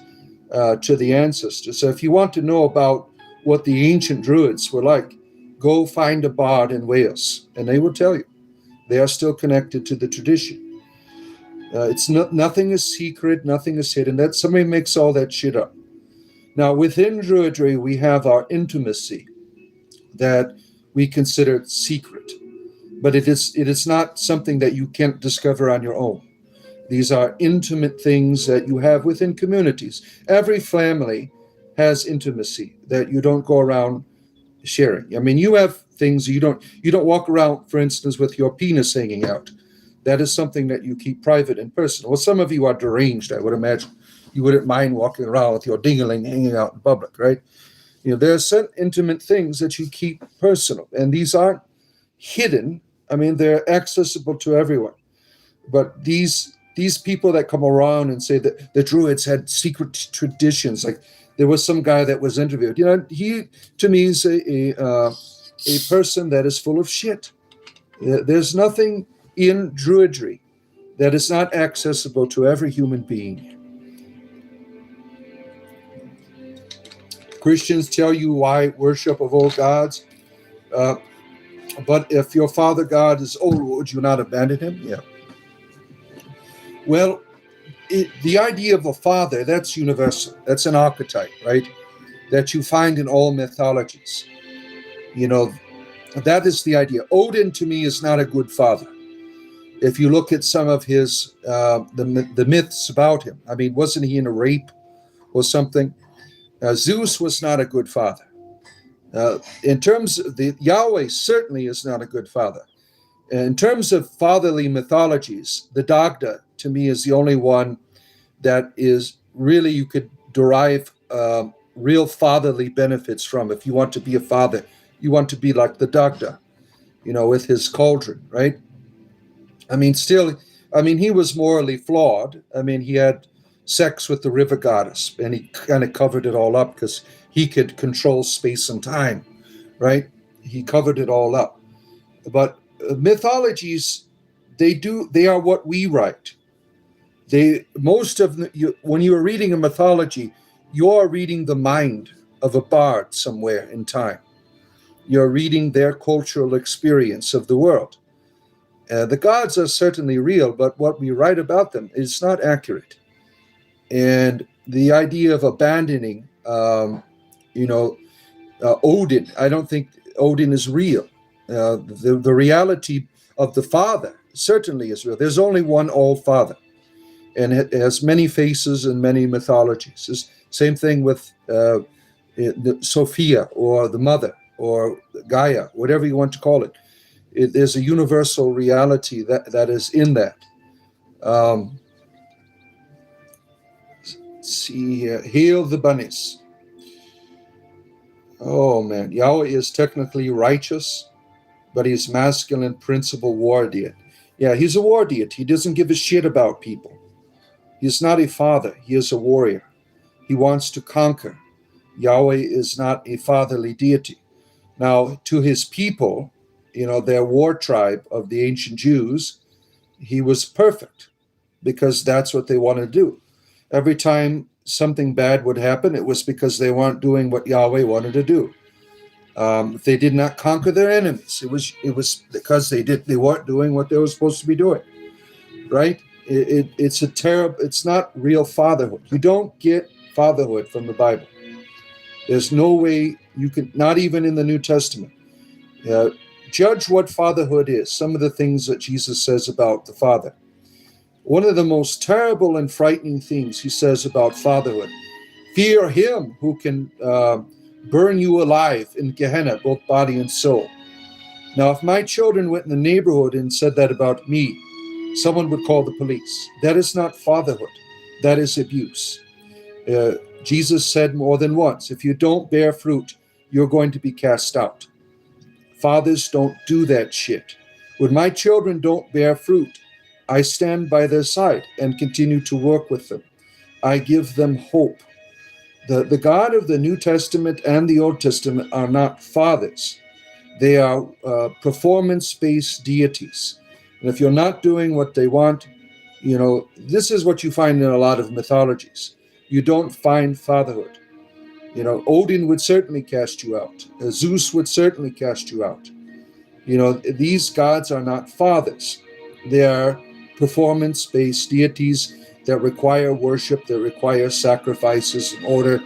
to the ancestors. So if you want to know about what the ancient Druids were like, go find a bard in Wales, and they will tell you. They are still connected to the tradition. It's not, nothing is secret, nothing is hidden. That somebody makes all that shit up. Now, within Druidry, we have our intimacy that we consider secret, but it is not something that you can't discover on your own. These are intimate things that you have within communities. Every family has intimacy that you don't go around sharing. I mean, you have things you don't walk around, for instance, with your penis hanging out. That is something that you keep private and personal. Well, some of you are deranged, I would imagine. You wouldn't mind walking around with your ding-a-ling hanging out in public, right? There are certain intimate things that you keep personal, and these aren't hidden. I mean, they're accessible to everyone. But these people that come around and say that the Druids had secret traditions, like there was some guy that was interviewed. He to me is a person that is full of shit. There's nothing in Druidry that is not accessible to every human being. Christians tell you why worship of old gods, but if your father god is old, would you not abandon him? Yeah. Well, the idea of a father, that's universal. That's an archetype, right? That you find in all mythologies. That is the idea. Odin, to me, is not a good father. If you look at some of his, the myths about him, I mean, wasn't he in a rape or something? Zeus was not a good father. In terms of Yahweh certainly is not a good father. In terms of fatherly mythologies, the Dagda, to me, is the only one that is really you could derive real fatherly benefits from. If you want to be a father, you want to be like the Dagda, with his cauldron, right? I mean, he was morally flawed. I mean, he had sex with the river goddess, and he kind of covered it all up because he could control space and time, right? He covered it all up. But mythologies, they are what we write. When you are reading a mythology, you're reading the mind of a bard somewhere in time. You're reading their cultural experience of the world. The gods are certainly real, but what we write about them is not accurate. And the idea of abandoning, Odin, I don't think Odin is real. The reality of the father certainly is real. There's only one all-father, and it has many faces and many mythologies. It's same thing with Sophia, or the mother, or Gaia, whatever you want to call it. There's a universal reality that is in that. Let's see here. Hail the bunnies. Oh man, Yahweh is technically righteous, but he's masculine principle war deity. Yeah, he's a war deity. He doesn't give a shit about people. He's not a father. He is a warrior. He wants to conquer. Yahweh is not a fatherly deity. Now, to his people, their war tribe of the ancient Jews, he was perfect because that's what they wanted to do. Every time something bad would happen, it was because they weren't doing what Yahweh wanted to do. If they did not conquer their enemies, it was because they weren't doing what they were supposed to be doing, right? It's not real fatherhood. You don't get fatherhood from the Bible. There's no way you can, not even in the New Testament. Judge what fatherhood is, some of the things that Jesus says about the Father. One of the most terrible and frightening things he says about fatherhood: fear him who can burn you alive in Gehenna, both body and soul. Now, if my children went in the neighborhood and said that about me, someone would call the police. That is not fatherhood. That is abuse. Jesus said more than once, if you don't bear fruit, you're going to be cast out. Fathers don't do that shit. When my children don't bear fruit, I stand by their side and continue to work with them. I give them hope. The God of the New Testament and the Old Testament are not fathers. They are performance-based deities. And if you're not doing what they want, this is what you find in a lot of mythologies. You don't find fatherhood. Odin would certainly cast you out. Zeus would certainly cast you out. These gods are not fathers. They are performance-based deities that require worship, that require sacrifices in order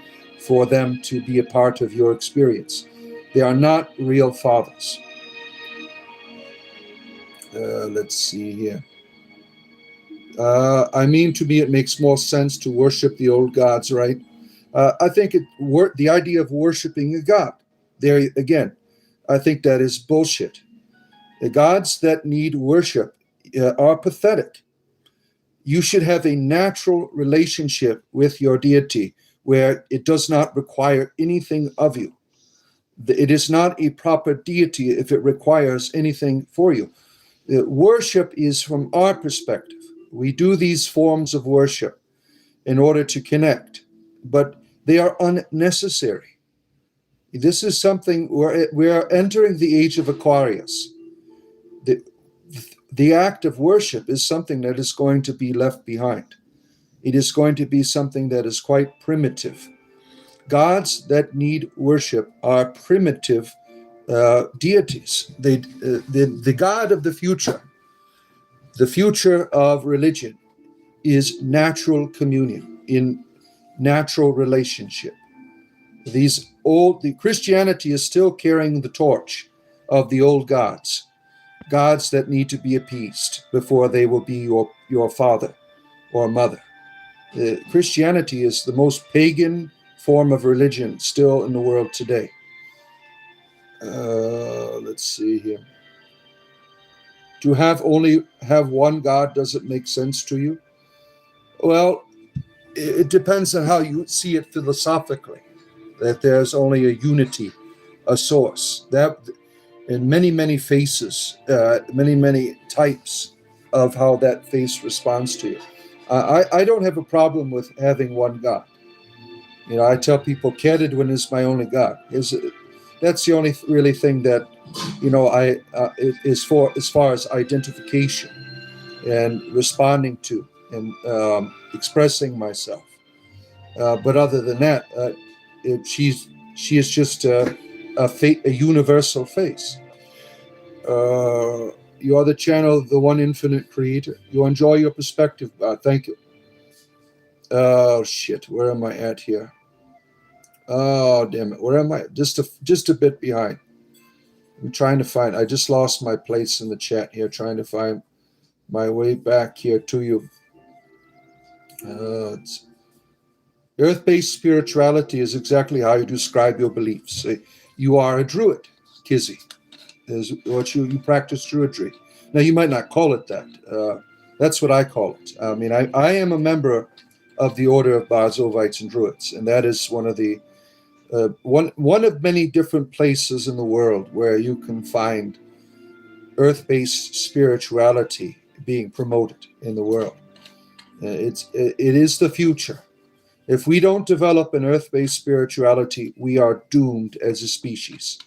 for them to be a part of your experience. They are not real fathers. Let's see here. I mean, to me, it makes more sense to worship the old gods, right? I think the idea of worshiping a god, there again, I think that is bullshit. The gods that need worship are pathetic. You should have a natural relationship with your deity where it does not require anything of you. It is not a proper deity if it requires anything for you. Worship is from our perspective. We do these forms of worship in order to connect, but they are unnecessary. This is something where we are entering the age of Aquarius. The act of worship is something that is going to be left behind. It is going to be something that is quite primitive. Gods that need worship are primitive deities. The God of the future of religion, is natural communion in natural relationship. The Christianity is still carrying the torch of the old gods that need to be appeased before they will be your father or mother. Christianity is the most pagan form of religion still in the world today. Let's see here. To only have one God, does it make sense to you? Well, it depends on how you see it philosophically, that there's only a unity, a source. That in many faces, many types of how that face responds to you. I don't have a problem with having one God. I tell people Kedidwin is my only God. That's the only really thing that is for as far as identification and responding to and expressing myself. But other than that, she is just a universal face. You are the channel of the one infinite creator. You enjoy your perspective, God. Thank you. Oh shit, where am I at here? Oh damn it, where am I? Just a bit behind. I'm trying to find. I just lost my place in the chat here, trying to find my way back here to you. Earth-based spirituality is exactly how you describe your beliefs. You are a druid, Kizzy. Is what you practice druidry. Now you might not call it that. That's what I call it. I mean, I am a member of the Order of Barzovites and Druids, and that is one of the one of many different places in the world where you can find earth-based spirituality being promoted in the world. It is the future. If we don't develop an earth-based spirituality, we are doomed as a species.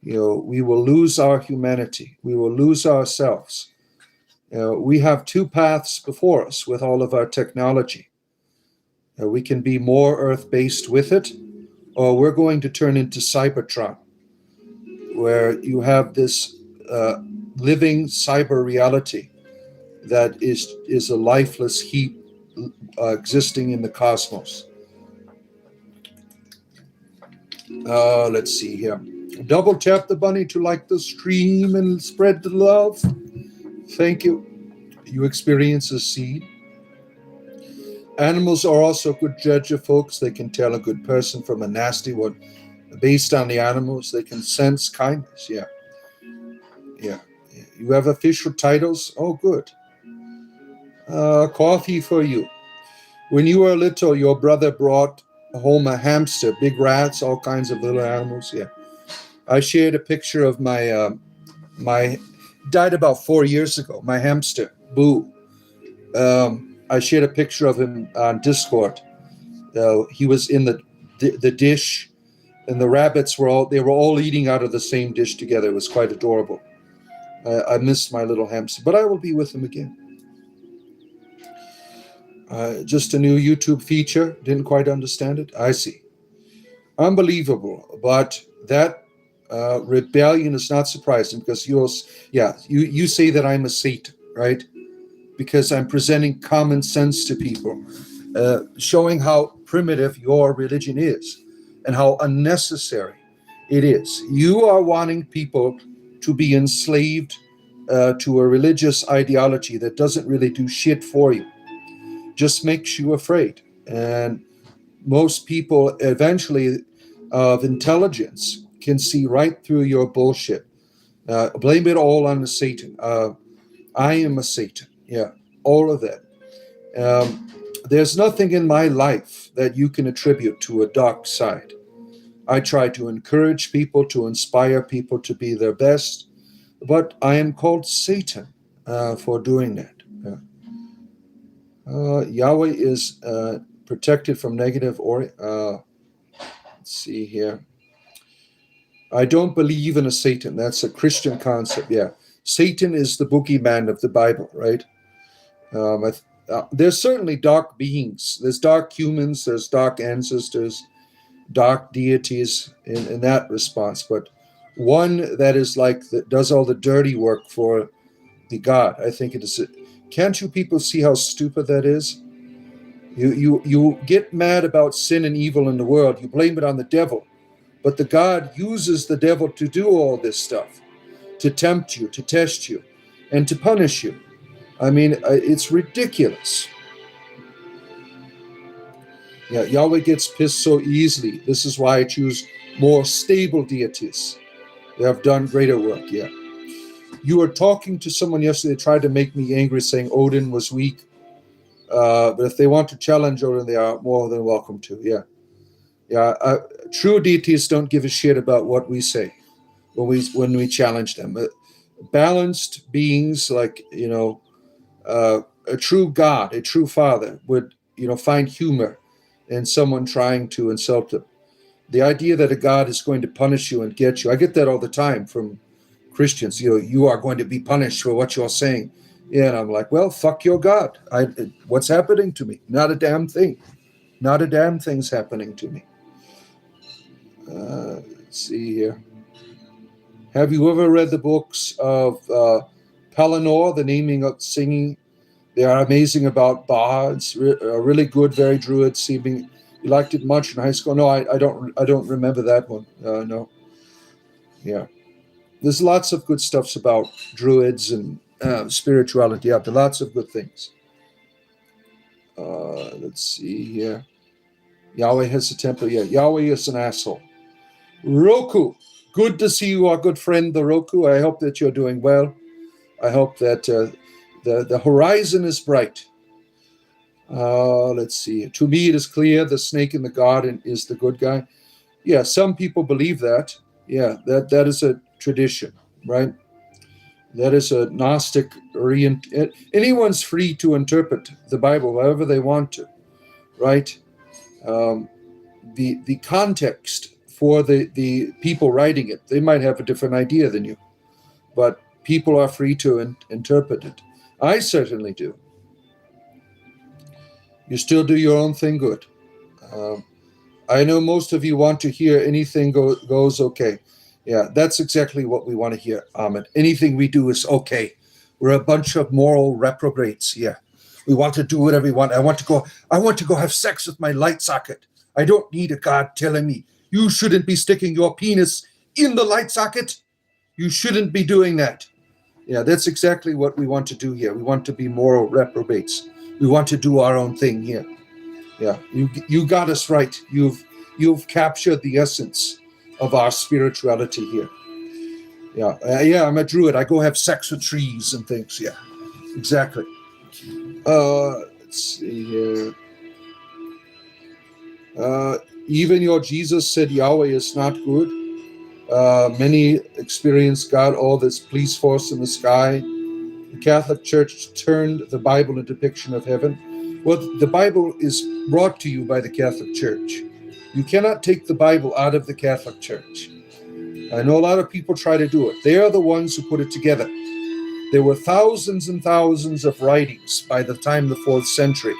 We will lose our humanity. We will lose ourselves. We have two paths before us with all of our technology. We can be more earth-based with it, or we're going to turn into Cybertron, where you have this living cyber reality that is a lifeless heap existing in the cosmos. Let's see here. Double tap the bunny to like the stream and spread the love. Thank you. You experience a seed. Animals are also a good judge of folks. They can tell a good person from a nasty one. Based on the animals, they can sense kindness. Yeah. You have official titles? Oh, good. Coffee for you. When you were little, your brother brought home a hamster, big rats, all kinds of little animals. Yeah. I shared a picture of my died about 4 years ago, my hamster, Boo. I shared a picture of him on Discord. He was in the dish, and the rabbits were all eating out of the same dish together. It was quite adorable. I missed my little hamster, but I will be with him again. Just a new YouTube feature. Didn't quite understand it. I see. Unbelievable. But that rebellion is not surprising because you say that I'm a Satan, right? Because I'm presenting common sense to people. showing how primitive your religion is and how unnecessary it is. You are wanting people to be enslaved to a religious ideology that doesn't really do shit for you, just makes you afraid. And most people eventually of intelligence can see right through your bullshit. Blame it all on the Satan. I am a Satan. Yeah, all of that. There's nothing in my life that you can attribute to a dark side. I try to encourage people, to inspire people to be their best, but I am called Satan for doing that. Yahweh is protected from negative let's see here. I don't believe in a Satan. That's a Christian concept. Yeah. Satan is the boogeyman of the Bible, right? There's certainly dark beings. There's dark humans. There's dark ancestors, dark deities in that response. But one that is like, that does all the dirty work for the God, I think it is. Can't you people see how stupid that is? You get mad about sin and evil in the world. You blame it on the devil. But the God uses the devil to do all this stuff, to tempt you, to test you, and to punish you. I mean, it's ridiculous. Yeah, Yahweh gets pissed so easily. This is why I choose more stable deities. They have done greater work, yeah. You were talking to someone yesterday, tried to make me angry, saying Odin was weak. But if they want to challenge Odin, they are more than welcome to, yeah. Yeah, true deities don't give a shit about what we say when we challenge them. Balanced beings like, a true God, a true father would, find humor in someone trying to insult them. The idea that a God is going to punish you and get you, I get that all the time from Christians. You are going to be punished for what you're saying. Yeah, and I'm like, well, fuck your God. What's happening to me? Not a damn thing. Not a damn thing's happening to me. Let's see here. Have you ever read the books of Palinor, the naming of singing? They are amazing about bards, really good, very druid seeming. You liked it much in high school? No, I don't remember that one. No. Yeah. There's lots of good stuffs about druids and spirituality. Yeah, there are lots of good things. Let's see here. Yahweh has a temple. Yeah, Yahweh is an asshole. Roku, good to see you, our good friend, the Roku. I hope that you're doing well. I hope that the horizon is bright. Let's see. To me, it is clear the snake in the garden is the good guy. Yeah, some people believe that. Yeah, that is a tradition, right? That is a Gnostic anyone's free to interpret the Bible however they want to, right? The context for the people writing it, they might have a different idea than you, but people are free to interpret it. I certainly do. You still do your own thing good. I know most of you want to hear anything goes okay. Yeah, that's exactly what we want to hear, Ahmed. Anything we do is okay. We're a bunch of moral reprobates. Yeah, we want to do whatever we want. I want to go have sex with my light socket. I don't need a God telling me you shouldn't be sticking your penis in the light socket. You shouldn't be doing that. Yeah, that's exactly what we want to do here. We want to be moral reprobates. We want to do our own thing here. Yeah, you got us right. You've captured the essence of our spirituality here. Yeah, I'm a druid. I go have sex with trees and things. Yeah, exactly. Let's see here. Even your Jesus said Yahweh is not good. Many experience God, all this police force in the sky. The Catholic Church turned the Bible into a depiction of heaven. Well, the Bible is brought to you by the Catholic Church. You cannot take the Bible out of the Catholic Church. I know a lot of people try to do it. They are the ones who put it together. There were thousands and thousands of writings by the time the 4th century.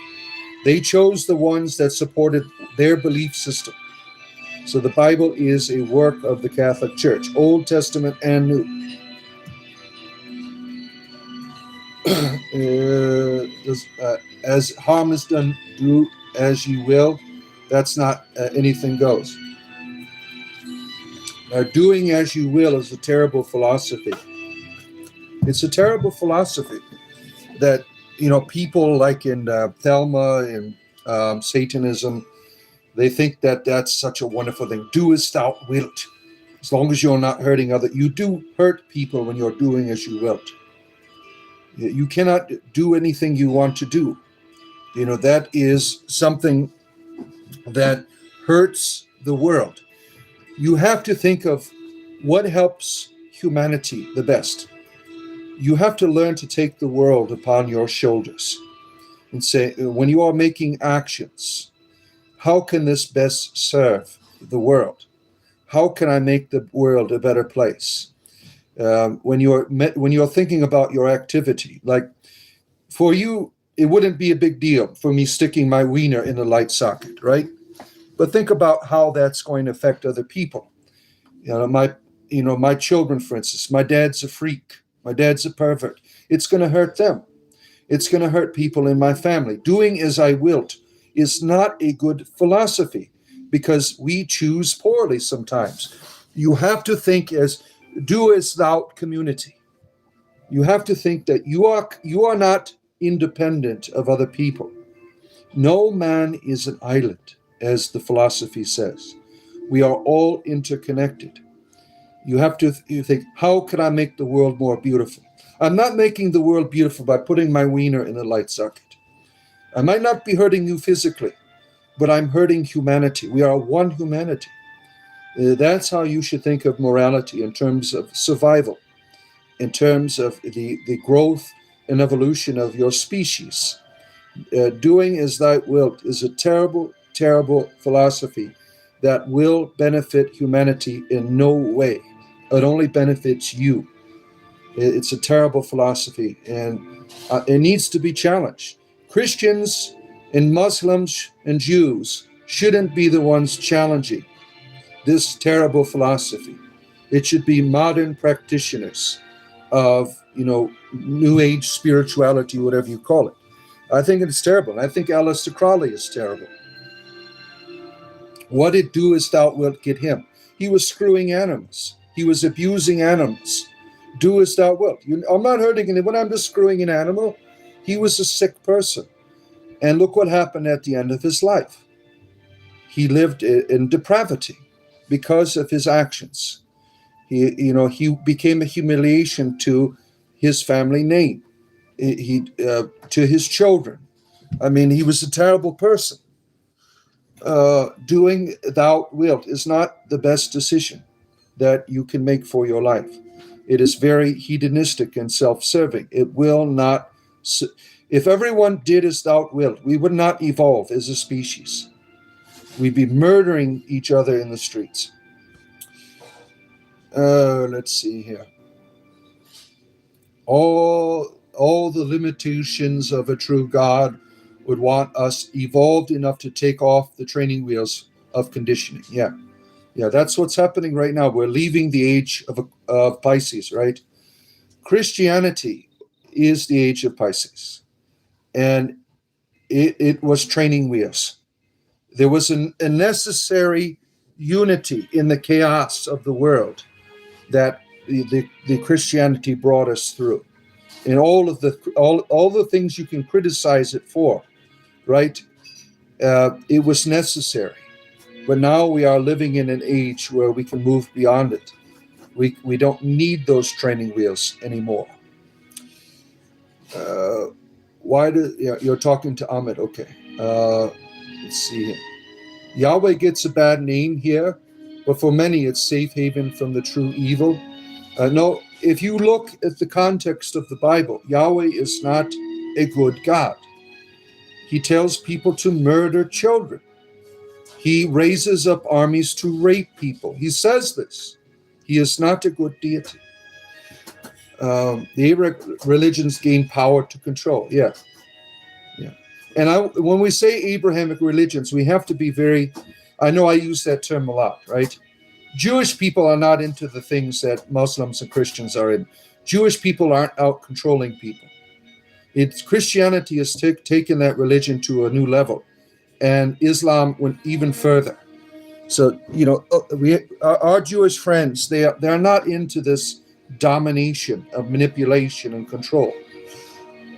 They chose the ones that supported their belief system. So the Bible is a work of the Catholic Church, Old Testament and New. As harm is done, do as you will, that's not anything goes. Doing as you will is a terrible philosophy. It's a terrible philosophy that, people like in Thelma and Satanism, they think that that's such a wonderful thing. Do as thou wilt. As long as you're not hurting others. You do hurt people when you're doing as you wilt. You cannot do anything you want to do. That is something that hurts the world. You have to think of what helps humanity the best. You have to learn to take the world upon your shoulders and say, when you are making actions, how can this best serve the world? How can I make the world a better place? When you're thinking about your activity, like for you, it wouldn't be a big deal for me sticking my wiener in a light socket, right? But think about how that's going to affect other people. My children, for instance, my dad's a freak. My dad's a pervert. It's going to hurt them. It's going to hurt people in my family. Doing as I wilt is not a good philosophy because we choose poorly sometimes. You have to think as do as thou community. You have to think that you are not independent of other people. No man is an island, as the philosophy says. We are all interconnected. You have to think, how can I make the world more beautiful? I'm not making the world beautiful by putting my wiener in a light socket. I might not be hurting you physically, but I'm hurting humanity. We are one humanity. That's how you should think of morality in terms of survival, in terms of the growth and evolution of your species. Doing as thou wilt is a terrible, terrible philosophy that will benefit humanity in no way. It only benefits you. It's a terrible philosophy, and it needs to be challenged. Christians and Muslims and Jews shouldn't be the ones challenging this terrible philosophy. It should be modern practitioners of, New Age spirituality, whatever you call it. I think it's terrible. I think Aleister Crowley is terrible. What did do as thou wilt get him? He was screwing animals. He was abusing animals. Do as thou wilt. I'm not hurting anyone. I'm just screwing an animal. He was a sick person. And look what happened at the end of his life. He lived in depravity because of his actions. He became a humiliation to his family name, to his children. I mean, he was a terrible person. Doing thou wilt is not the best decision that you can make for your life. It is very hedonistic and self-serving. It will not. If everyone did as thou wilt, we would not evolve as a species. We'd be murdering each other in the streets. Let's see here. All the limitations of a true God would want us evolved enough to take off the training wheels of conditioning. Yeah, that's what's happening right now. We're leaving the age of Pisces, right? Christianity is the age of Pisces, and it was training wheels. There was a necessary unity in the chaos of the world that the Christianity brought us through, and all the things you can criticize it for, right? It was necessary, but now we are living in an age where we can move beyond it. We don't need those training wheels anymore. You're talking to Ahmed? Okay. Let's see here. Yahweh gets a bad name here, but for many it's safe haven from the true evil. No, if you look at the context of the Bible, Yahweh is not a good God. He tells people to murder children. He raises up armies to rape people. He says this. He is not a good deity. The Abrahamic religions gain power to control. Yeah. And when we say Abrahamic religions, we have to be very, I know I use that term a lot, right? Jewish people are not into the things that Muslims and Christians are in. Jewish people aren't out controlling people. Christianity has taken that religion to a new level. and Islam went even further. So, our Jewish friends, they're not into this domination of manipulation and control.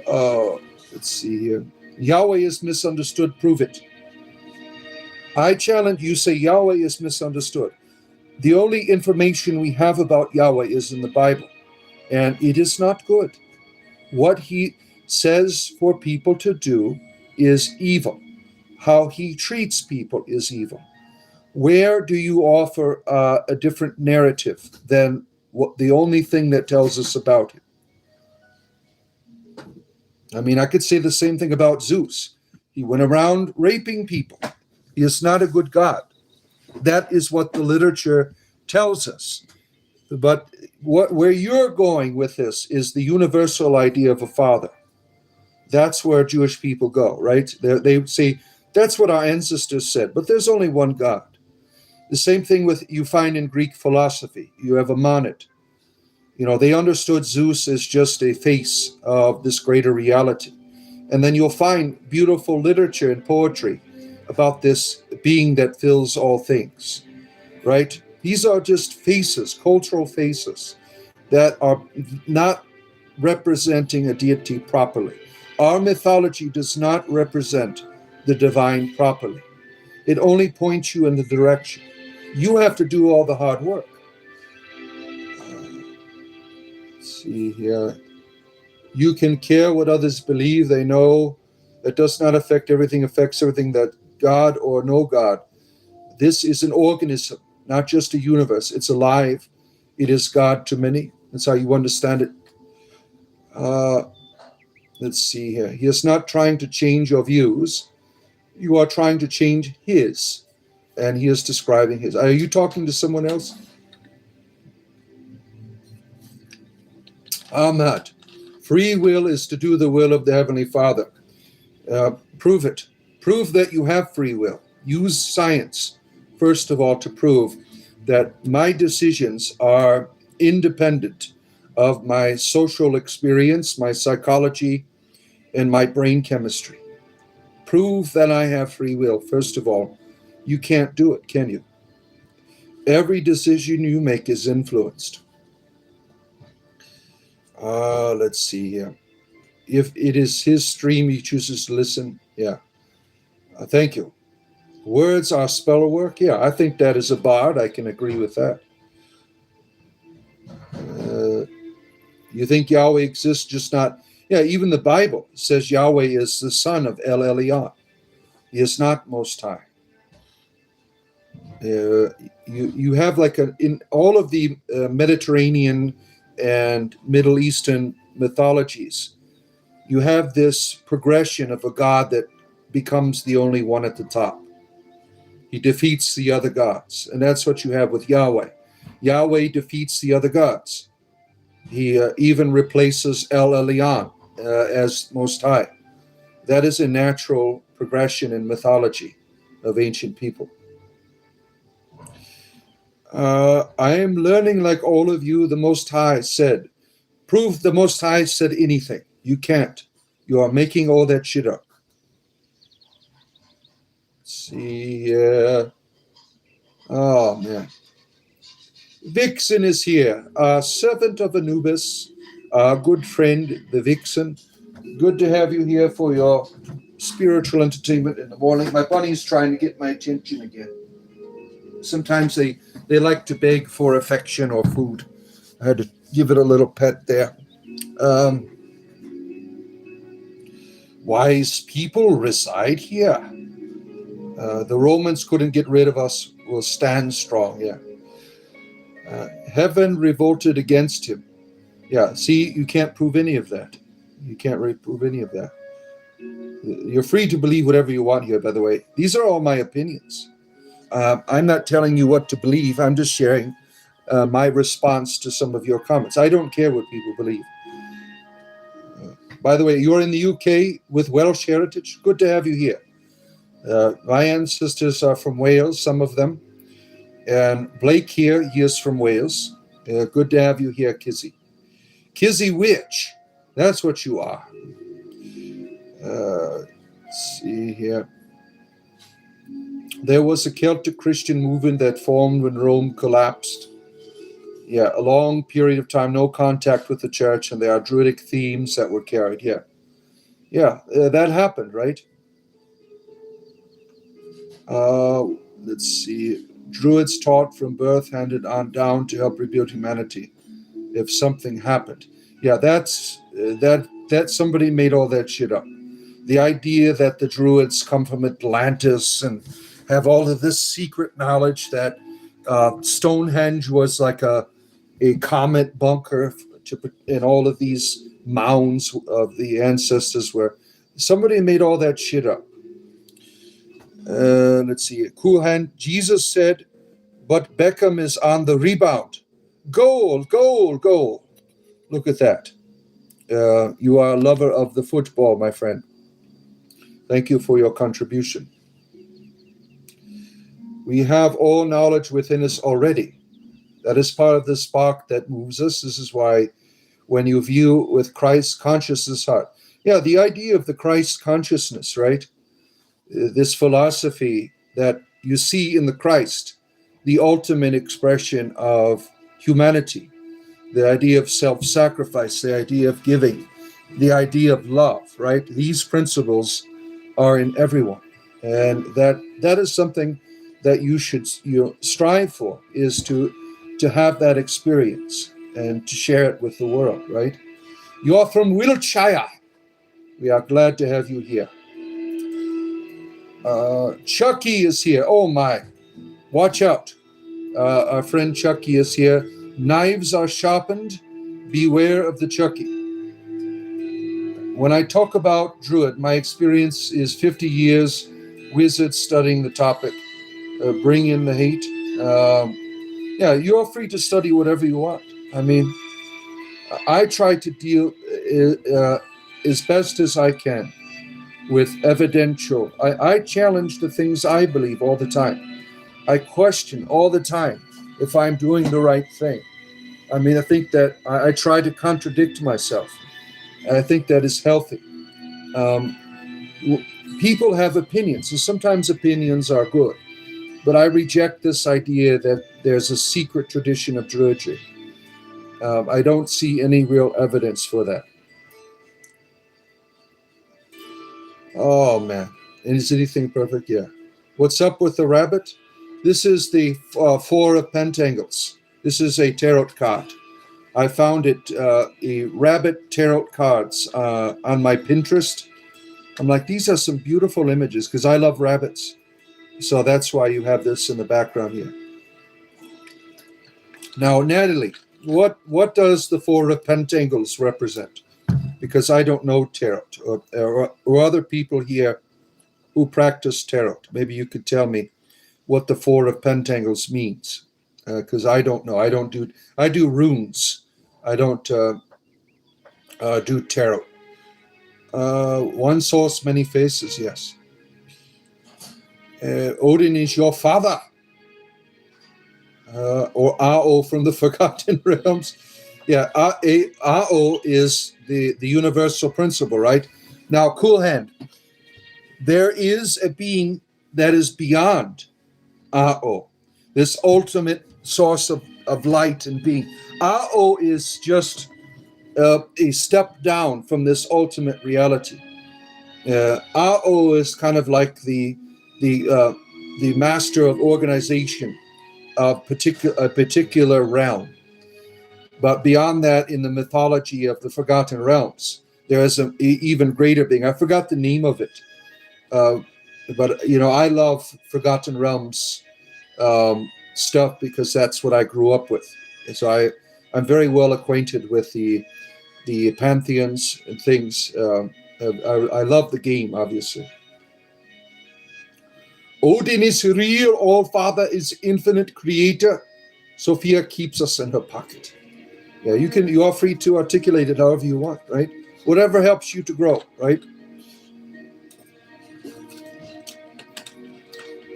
Let's see here. Yahweh is misunderstood. Prove it. I challenge you. Say Yahweh is misunderstood. The only information we have about Yahweh is in the Bible, and it is not good. What he says for people to do is evil. How he treats people is evil. Where do you offer a different narrative than what the only thing that tells us about him? I mean, I could say the same thing about Zeus. He went around raping people. He is not a good god. That is what the literature tells us. But where you're going with this is the universal idea of a father. That's where Jewish people go, right? They say, that's what our ancestors said, but there's only one God. The same thing with you find in Greek philosophy. You have a monad. They understood Zeus as just a face of this greater reality. And then you'll find beautiful literature and poetry about this being that fills all things, right? These are just faces, cultural faces, that are not representing a deity properly. Our mythology does not represent the divine properly. It only points you in the direction. You have to do all the hard work. Let's see here. You can care what others believe. They know that does not affect everything, affects everything, that God or no God. This is an organism, not just a universe. It's alive. It is God to many. That's how you understand it. Let's see here. He is not trying to change your views. You are trying to change his. And he is describing his. Are you talking to someone else? I'm not. Free will is to do the will of the Heavenly Father. Prove it. Prove that you have free will. Use science, first of all, to prove that my decisions are independent of my social experience, my psychology, and my brain chemistry. Prove that I have free will, first of all. You can't do it, can you? Every decision you make is influenced. Let's see here. If it is his stream, he chooses to listen. Yeah. Thank you. Words are spell work. Yeah, I think that is a bard. I can agree with that. You think Yahweh exists, just not. Yeah, even the Bible says Yahweh is the son of El Elyon. He is not Most High. You have in all of the Mediterranean and Middle Eastern mythologies, you have this progression of a god that becomes the only one at the top. He defeats the other gods, and that's what you have with Yahweh. Yahweh defeats the other gods. He even replaces El Elyon as Most High. That is a natural progression in mythology of ancient people. I am learning like all of you, the Most High said. Prove the Most High said anything. You can't. You are making all that shit up. Let's see here. Oh, man. Vixen is here. Servant of Anubis. Good friend, the Vixen. Good to have you here for your spiritual entertainment in the morning. My bunny's trying to get my attention again. Sometimes they like to beg for affection or food. I had to give it a little pet there. Wise people reside here. The Romans couldn't get rid of us. We'll stand strong. Yeah. Heaven revolted against him. Yeah. See, you can't prove any of that. You can't prove any of that. You're free to believe whatever you want here, by the way. These are all my opinions. I'm not telling you what to believe. I'm just sharing my response to some of your comments. I don't care what people believe. By the way, you're in the UK with Welsh heritage. Good to have you here. My ancestors are from Wales, some of them. And Blake here, he is from Wales. Good to have you here, Kizzy. Kizzy Witch, that's what you are. Let's see here. There was a Celtic Christian movement that formed when Rome collapsed. Yeah, a long period of time, no contact with the church, and there are druidic themes that were carried. Yeah, that happened, right? Let's see. Druids taught from birth, handed on down to help rebuild humanity. If something happened, yeah, that somebody made all that shit up. The idea that the druids come from Atlantis and have all of this secret knowledge that Stonehenge was like a comet bunker and all of these mounds of the ancestors were. Somebody made all that shit up. Let's see. Cool hand. Jesus said, but Beckham is on the rebound. Goal, goal, goal. Look at that. You are a lover of the football, my friend. Thank you for your contribution. We have all knowledge within us already. That is part of the spark that moves us. This is why when you view with Christ consciousness heart. Yeah, the idea of the Christ consciousness, right? This philosophy that you see in the Christ, the ultimate expression of humanity, the idea of self-sacrifice, the idea of giving, the idea of love, right? These principles are in everyone. And that is something that you should strive for, is to have that experience and to share it with the world, right? You are from Wiltshire. We are glad to have you here. Chucky is here. Oh my, watch out. Our friend Chucky is here. Knives are sharpened. Beware of the Chucky. When I talk about Druid, my experience is 50 years wizard studying the topic. Bring in the hate. Yeah, you're free to study whatever you want. I mean, I try to deal as best as I can with evidential. I challenge the things I believe all the time. I question all the time if I'm doing the right thing. I mean, I think that I try to contradict myself. And I think that is healthy. People have opinions, and sometimes opinions are good. But I reject this idea that there's a secret tradition of druidry. I don't see any real evidence for that. Oh, man. And is anything perfect? Yeah. What's up with the rabbit? This is the Four of Pentangles. This is a tarot card. I found it, a rabbit tarot cards on my Pinterest. I'm like, these are some beautiful images because I love rabbits. So that's why you have this in the background here. Now, Natalie, what does the Four of Pentangles represent? Because I don't know tarot, or other people here who practice tarot. Maybe you could tell me what the Four of Pentangles means, because I don't know. I do runes. I don't do tarot. One source, many faces, yes. Odin is your father. Or Ao from the Forgotten Realms. Yeah, Ao is the universal principle, right? Now, cool hand. There is a being that is beyond Ao, this ultimate source of light and being. Ao is just a step down from this ultimate reality. Ao is kind of like the master of organization of a particular realm. But beyond that, in the mythology of the Forgotten Realms, there is an even greater being. I forgot the name of it. But, I love Forgotten Realms stuff because that's what I grew up with. And so I'm very well acquainted with the pantheons and things. I love the game, obviously. Odin is real, All-Father is infinite creator. Sophia keeps us in her pocket. Yeah, you are free to articulate it however you want, right? Whatever helps you to grow, right?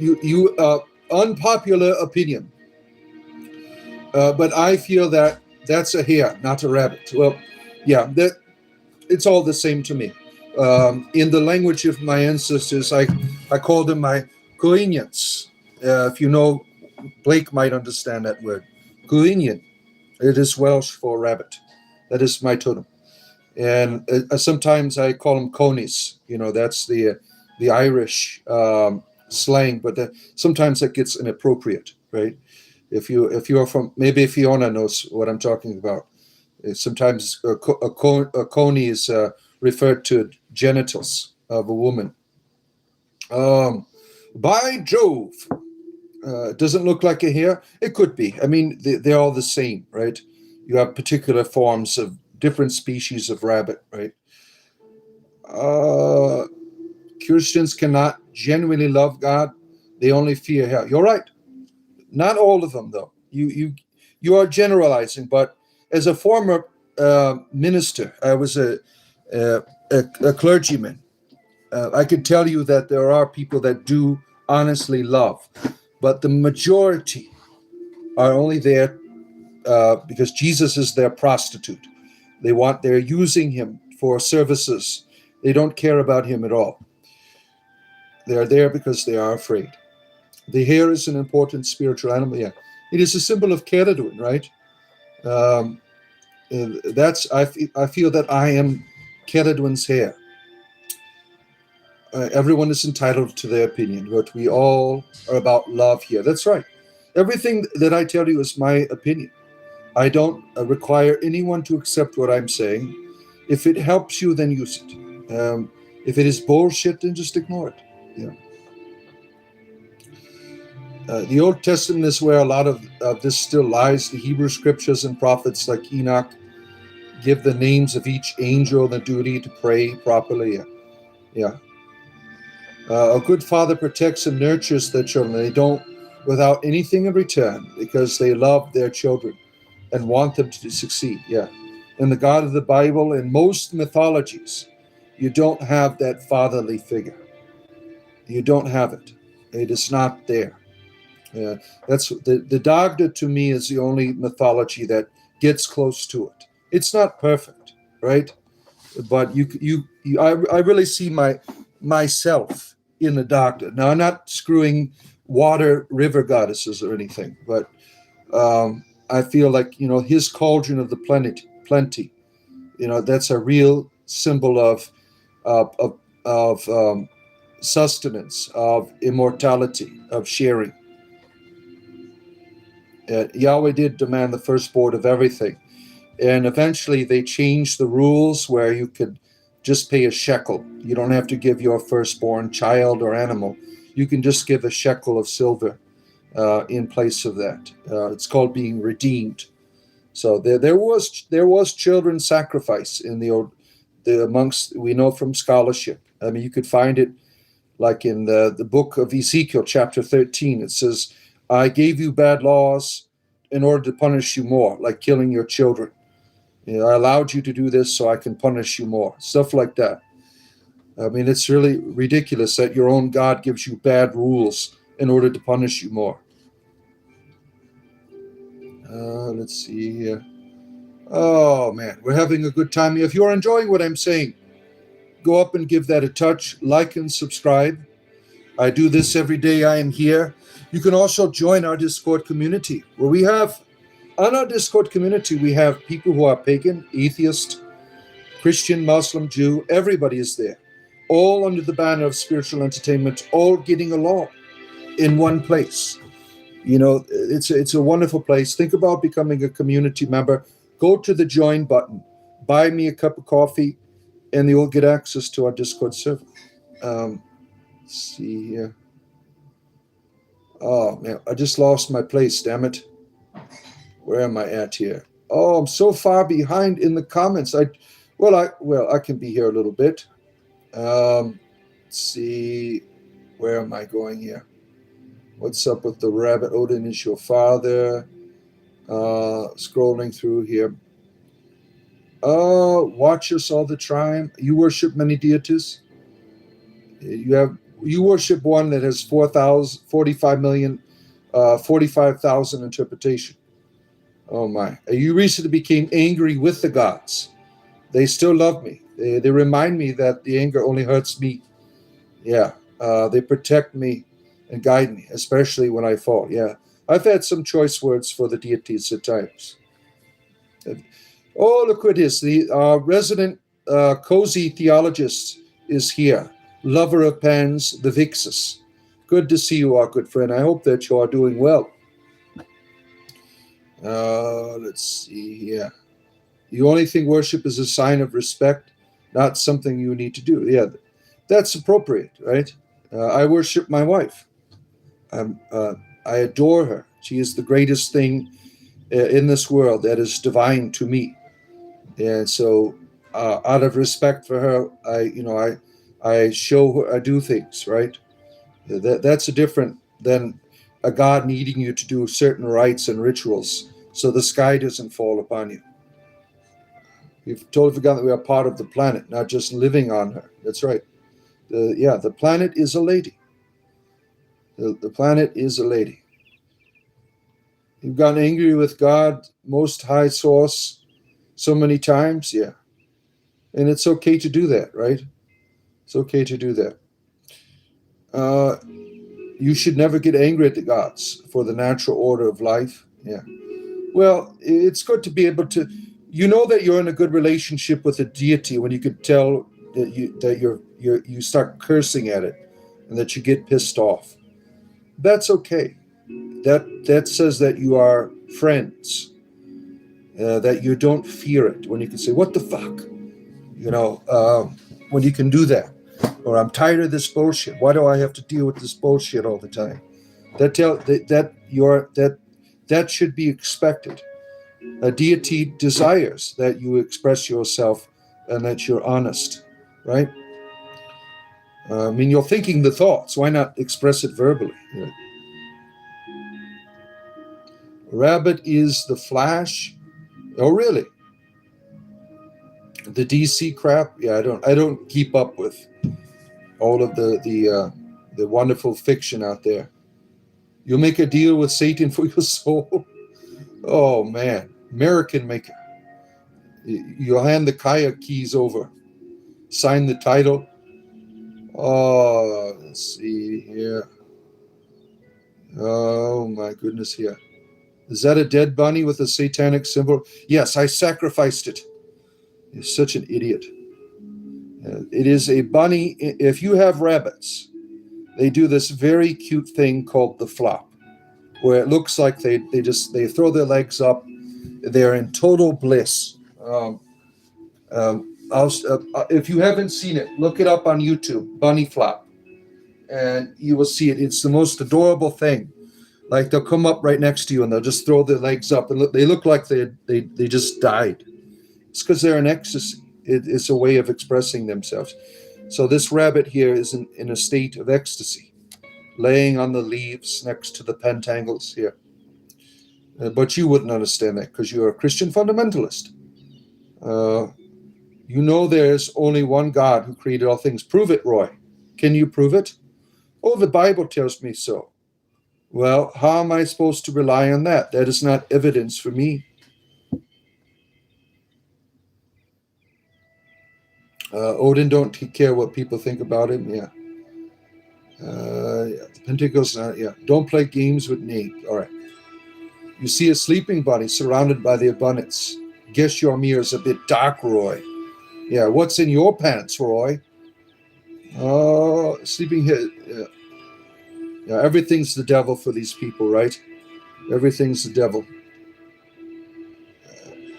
You unpopular opinion. But I feel that that's a hare, not a rabbit. Well, yeah, it's all the same to me. In the language of my ancestors, I call them my Coenians. If you know, Blake might understand that word. Coenian. It is Welsh for rabbit. That is my totem. And sometimes I call them conies. That's the Irish slang, but sometimes that gets inappropriate, right? If you're from, maybe Fiona knows what I'm talking about. Sometimes a coney is referred to genitals of a woman. By Jove, it doesn't look like a hair. It could be. I mean, they're all the same, right? You have particular forms of different species of rabbit, right? Christians cannot genuinely love God. They only fear hell. You're right. Not all of them, though. You are generalizing, but as a former minister, I was a clergyman. I could tell you that there are people that do honestly love, but the majority are only there because Jesus is their prostitute. They're using him for services. They don't care about him at all. They are there because they are afraid. The hare is an important spiritual animal. Yeah, it is a symbol of Caledon, right? I feel that I am Caledon's hare. Everyone is entitled to their opinion, but we all are about love here. That's right. Everything that I tell you is my opinion. I don't require anyone to accept what I'm saying. If it helps you, then use it. If it is bullshit, then just ignore it. Yeah. The Old Testament is where a lot of this still lies. The Hebrew scriptures and prophets like Enoch give the names of each angel the duty to pray properly. Yeah. A good father protects and nurtures their children. They don't without anything in return because they love their children and want them to succeed. Yeah. In the God of the Bible, in most mythologies, you don't have that fatherly figure. You don't have it. It is not there. That's the Dagda to me is the only mythology that gets close to it. It's not perfect, right? But I really see myself in the Dagda. Now I'm not screwing water river goddesses or anything, but I feel like his cauldron of the plenty. That's a real symbol of sustenance, of immortality, of sharing. Yahweh did demand the firstborn of everything. And eventually they changed the rules where you could just pay a shekel. You don't have to give your firstborn child or animal. You can just give a shekel of silver in place of that. It's called being redeemed. So there was children's sacrifice in amongst, we know from scholarship. I mean, you could find it like in the book of Ezekiel, chapter 13. It says, I gave you bad laws in order to punish you more, like killing your children. I allowed you to do this so I can punish you more. Stuff like that. I mean, it's really ridiculous that your own God gives you bad rules in order to punish you more. Let's see here. Oh, man, we're having a good time. If you're enjoying what I'm saying, go up and give that a touch, like and subscribe. I do this every day I am here. You can also join our Discord community, where on our Discord community, we have people who are pagan, atheist, Christian, Muslim, Jew. Everybody is there, all under the banner of spiritual entertainment, all getting along in one place. It's a wonderful place. Think about becoming a community member. Go to the join button, buy me a cup of coffee, and you'll get access to our Discord server. Let's see here. Oh, man, I just lost my place, damn it. Where am I at here? Oh, I'm so far behind in the comments. I can be here a little bit. Let's see. Where am I going here? What's up with the rabbit? Odin is your father. Scrolling through here. Watch us all the time. You worship many deities. You worship one that has 45,000 interpretation. Oh my. You recently became angry with the gods. They still love me. They remind me that the anger only hurts me. Yeah. They protect me. and guide me, especially when I fall. Yeah, I've had some choice words for the deities at times. Oh, look what it is. The resident cozy theologist is here. Lover of pans, the Vixus. Good to see you, our good friend. I hope that you are doing well. Let's see here. You only think worship is a sign of respect, not something you need to do. Yeah, that's appropriate, right? I worship my wife. I adore her. She is the greatest thing in this world that is divine to me. And so, out of respect for her, I show her, I do things, right? That's a different than a God needing you to do certain rites and rituals so the sky doesn't fall upon you. We've totally forgotten that we are part of the planet, not just living on her. That's right. The planet is a lady. The planet is a lady. You've gotten angry with God, Most High Source, so many times, yeah. And it's okay to do that, right? It's okay to do that. You should never get angry at the gods for the natural order of life. Yeah. Well, it's good to be able to, you know, that you're in a good relationship with a deity when you could tell that you start cursing at it and that you get pissed off. That's okay. That says that you are friends. That you don't fear it. When you can say, "What the fuck," when you can do that, or "I'm tired of this bullshit. Why do I have to deal with this bullshit all the time?" That should be expected. A deity desires that you express yourself and that you're honest, right? I mean, you're thinking the thoughts. Why not express it verbally? Yeah. Rabbit is the Flash. Oh, really? The DC crap? Yeah, I don't keep up with all of the wonderful fiction out there. You'll make a deal with Satan for your soul. Oh man, American maker. You'll hand the kayak keys over, sign the title. Oh, let's see here. Oh my goodness, here. Is that a dead bunny with a satanic symbol? Yes, I sacrificed it. You're such an idiot. It is a bunny. If you have rabbits, they do this very cute thing called the flop, where it looks like they throw their legs up. They're in total bliss. If you haven't seen it, look it up on YouTube, bunny flop, and you will see it. It's the most adorable thing. Like they'll come up right next to you and they'll just throw their legs up and they look like they just died. It's because they're in ecstasy. It's a way of expressing themselves. So this rabbit here is in a state of ecstasy, laying on the leaves next to the pentangles here. But you wouldn't understand that because you're a Christian fundamentalist. You know there's only one God who created all things. Prove it, Roy. Can you prove it? Oh, the Bible tells me so. Well, how am I supposed to rely on that? That is not evidence for me. Odin don't care what people think about him. Yeah. Pentacles. Yeah. Don't play games with Nate. All right. You see a sleeping bunny surrounded by the abundance. Guess your mirror's a bit dark, Roy. Yeah. What's in your pants, Roy? Oh, sleeping here. Yeah. Yeah. Everything's the devil for these people, right? Everything's the devil.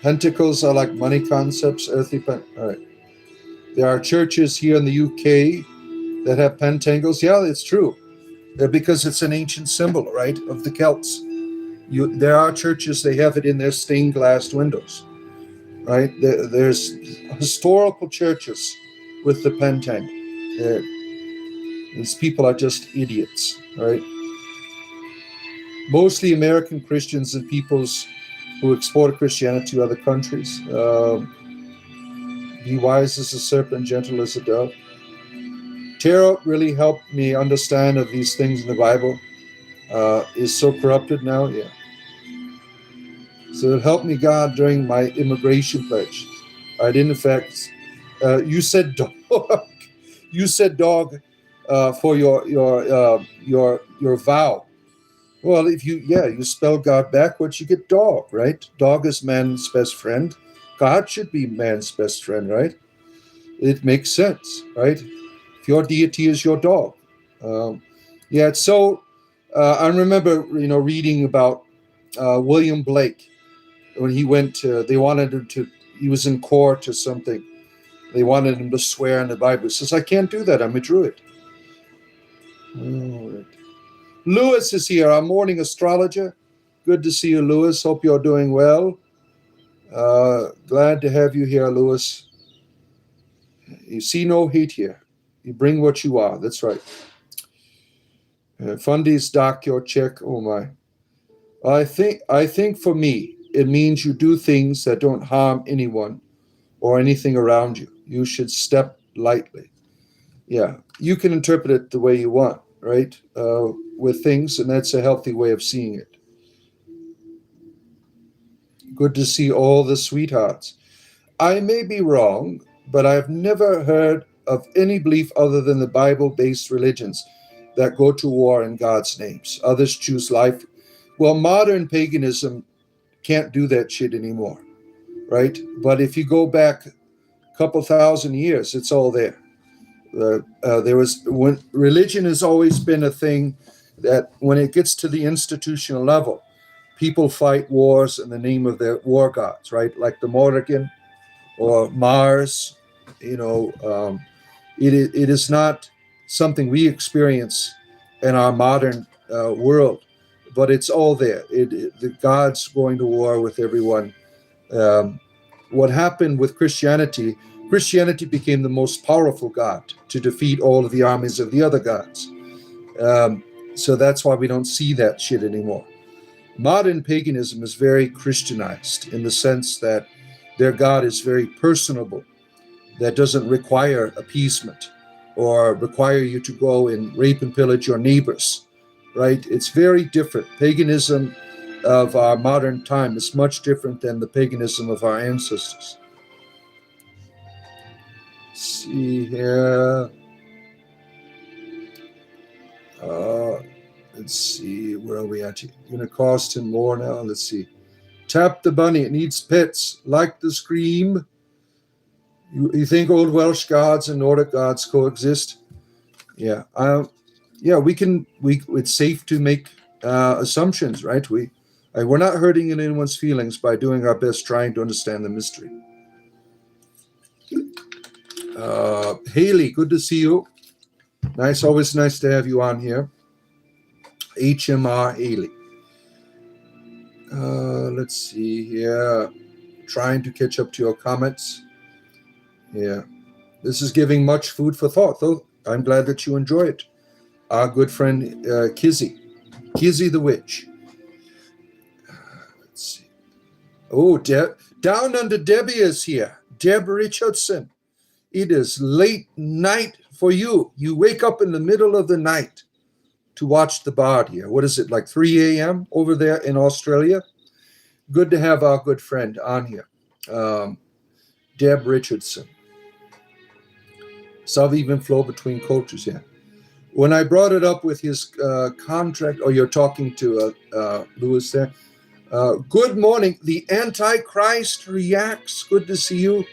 Pentacles are like money concepts. Earthly all right. There are churches here in the UK that have pentangles. Yeah, it's true. Because it's an ancient symbol, right, of the Celts. There are churches, they have it in their stained glass windows, right? There's historical churches with the pentangle. These people are just idiots, right? Mostly American Christians and peoples who export Christianity to other countries. Be wise as a serpent, gentle as a dove. Tarot really helped me understand of these things in the Bible. Is so corrupted now, yeah. So it helped me, God, during my immigration pledge. I didn't affect. You said dog. You said dog for your your vow. Well, if you spell God backwards, you get dog, right? Dog is man's best friend. God should be man's best friend, right? It makes sense, right? If your deity is your dog. Um, yeah, so I remember, reading about William Blake when he went to, they wanted him to, he was in court or something. They wanted him to swear in the Bible. He says, I can't do that. I'm a druid. All right. Lewis is here, our morning astrologer. Good to see you, Lewis. Hope you're doing well. Glad to have you here, Lewis. You see no hate here. You bring what you are. That's right. Fundies dock your check. Oh my. I think for me, it means you do things that don't harm anyone or anything around you. You should step lightly. Yeah, you can interpret it the way you want, right? With things, and that's a healthy way of seeing it. Good to see all the sweethearts. I may be wrong, but I've never heard of any belief other than the Bible-based religions that go to war in God's names. Others choose life. Well, modern paganism can't do that shit anymore, right? But if you go back a couple thousand years, it's all there. When religion has always been a thing that when it gets to the institutional level, people fight wars in the name of their war gods, right? Like the Morrigan or Mars. It is not something we experience in our modern world, but it's all there. The gods going to war with everyone. What happened with Christianity became the most powerful god to defeat all of the armies of the other gods. So that's why we don't see that shit anymore. Modern paganism is very Christianized in the sense that their God is very personable, that doesn't require appeasement or require you to go and rape and pillage your neighbors, right? It's very different. Paganism of our modern time is much different than the paganism of our ancestors. Let's see here. Let's see, where are we at? You're going to cost him more now. Let's see. Tap the bunny. It needs pets. Like the scream. You think old Welsh gods and Nordic gods coexist? Yeah. It's safe to make assumptions, right? We're not hurting anyone's feelings by doing our best trying to understand the mystery. Haley, good to see you. Always nice to have you on here. HMR Haley. Let's see here. Trying to catch up to your comments. Yeah. This is giving much food for thought, though. I'm glad that you enjoy it. Our good friend Kizzy the witch. Let's see. Oh, Down Under Debbie is here. Deb Richardson. It is late night for you. You wake up in the middle of the night to watch the Bard here. What is it, like 3 a.m. over there in Australia? Good to have our good friend on here. Deb Richardson. Some even flow between cultures here. When I brought it up with his contract, you're talking to Lewis there. Good morning. The Antichrist reacts. Good to see you.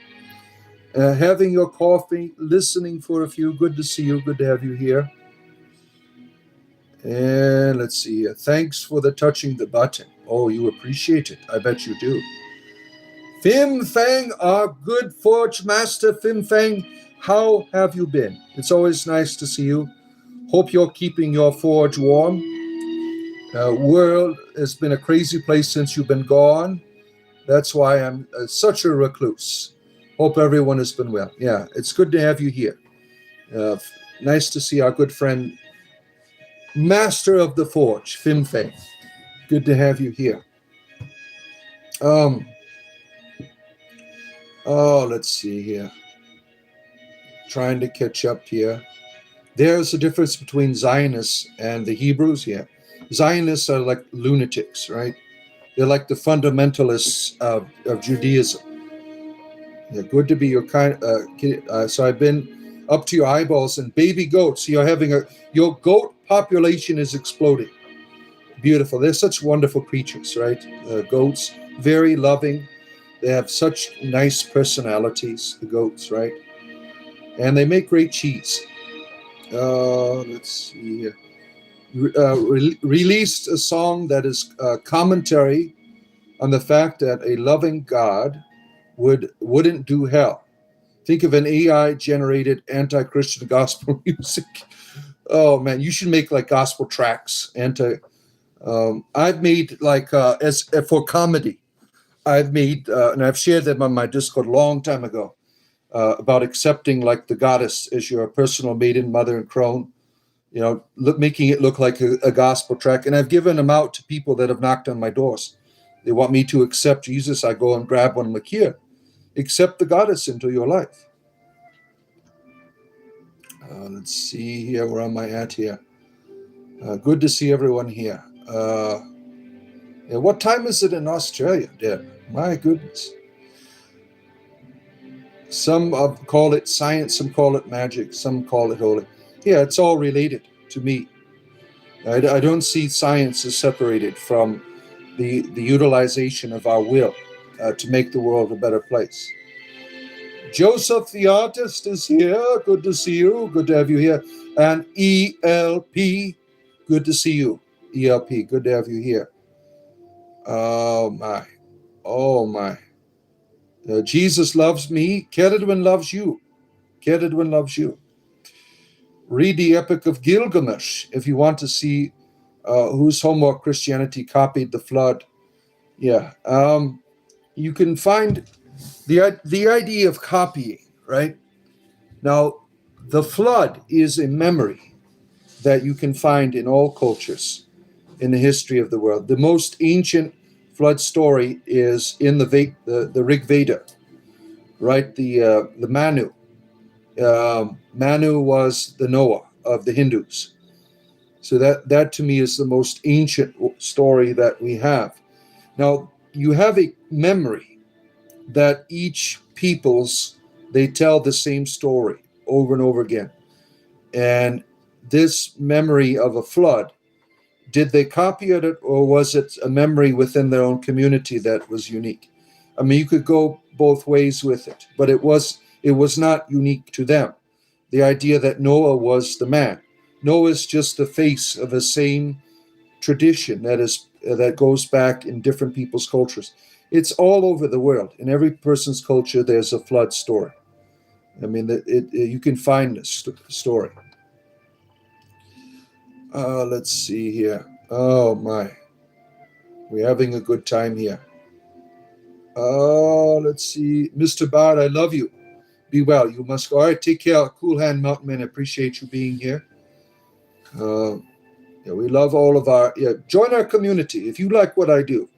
Having your coffee, listening for a few. Good to see you. Good to have you here. And let's see. Thanks for the touching the button. Oh, you appreciate it. I bet you do. Fim Fang, our good forge master. Fim Fang, how have you been? It's always nice to see you. Hope you're keeping your forge warm. World has been a crazy place since you've been gone. That's why I'm such a recluse. Hope everyone has been well. Yeah, it's good to have you here. Nice to see our good friend, Master of the Forge, Fim Fang. Good to have you here. Let's see here. Trying to catch up here. There's a difference between Zionists and the Hebrews here. Zionists are like lunatics, right? They're like the fundamentalists of Judaism. Yeah, good to be your kind. So I've been up to your eyeballs in baby goats. You're having your goat population is exploding. Beautiful. They're such wonderful creatures, right? Goats, very loving. They have such nice personalities, the goats, right? And they make great cheese. Let's see here. Released a song that is commentary on the fact that a loving God wouldn't do hell. Think of an AI-generated anti-Christian gospel music. Oh man, you should make like gospel tracks. I've made like as for comedy. I've made and I've shared them on my Discord a long time ago about accepting like the goddess as your personal maiden, mother, and crone. Making it look like a gospel track. And I've given them out to people that have knocked on my doors. They want me to accept Jesus. I go and grab one. I'm like, here, accept the goddess into your life. Let's see here. Where am I at here? Good to see everyone here. What time is it in Australia, Deb? My goodness. Some call it science, some call it magic, some call it holy. Yeah, it's all related to me. I don't see science as separated from the utilization of our will to make the world a better place. Joseph the artist is here. Good to see you. Good to have you here. And ELP, good to see you. ELP, good to have you here. Oh my. Oh my. Jesus loves me. Keredwin loves you. Keredwin loves you. Read the Epic of Gilgamesh if you want to see whose homework Christianity copied the flood. Yeah. You can find the idea of copying, right? Now, the flood is a memory that you can find in all cultures in the history of the world. The most ancient flood story is in the Rig Veda, right? The Manu. Manu was the Noah of the Hindus. So that to me is the most ancient story that we have. Now, you have a memory that each peoples, they tell the same story over and over again. And this memory of a flood, did they copy it, or was it a memory within their own community that was unique? I mean, you could go both ways with it, but it was not unique to them. The idea that Noah was the man. Noah is just the face of the same tradition that goes back in different people's cultures. It's all over the world. In every person's culture, there's a flood story. I mean, you can find this story. Let's see here. Oh my, we're having a good time here. Let's see, Mr. Bard, I love you. Be well. You must go. All right, take care. Cool Hand Mountain Man, I appreciate you being here. We love all of our. Join our community if you like what I do.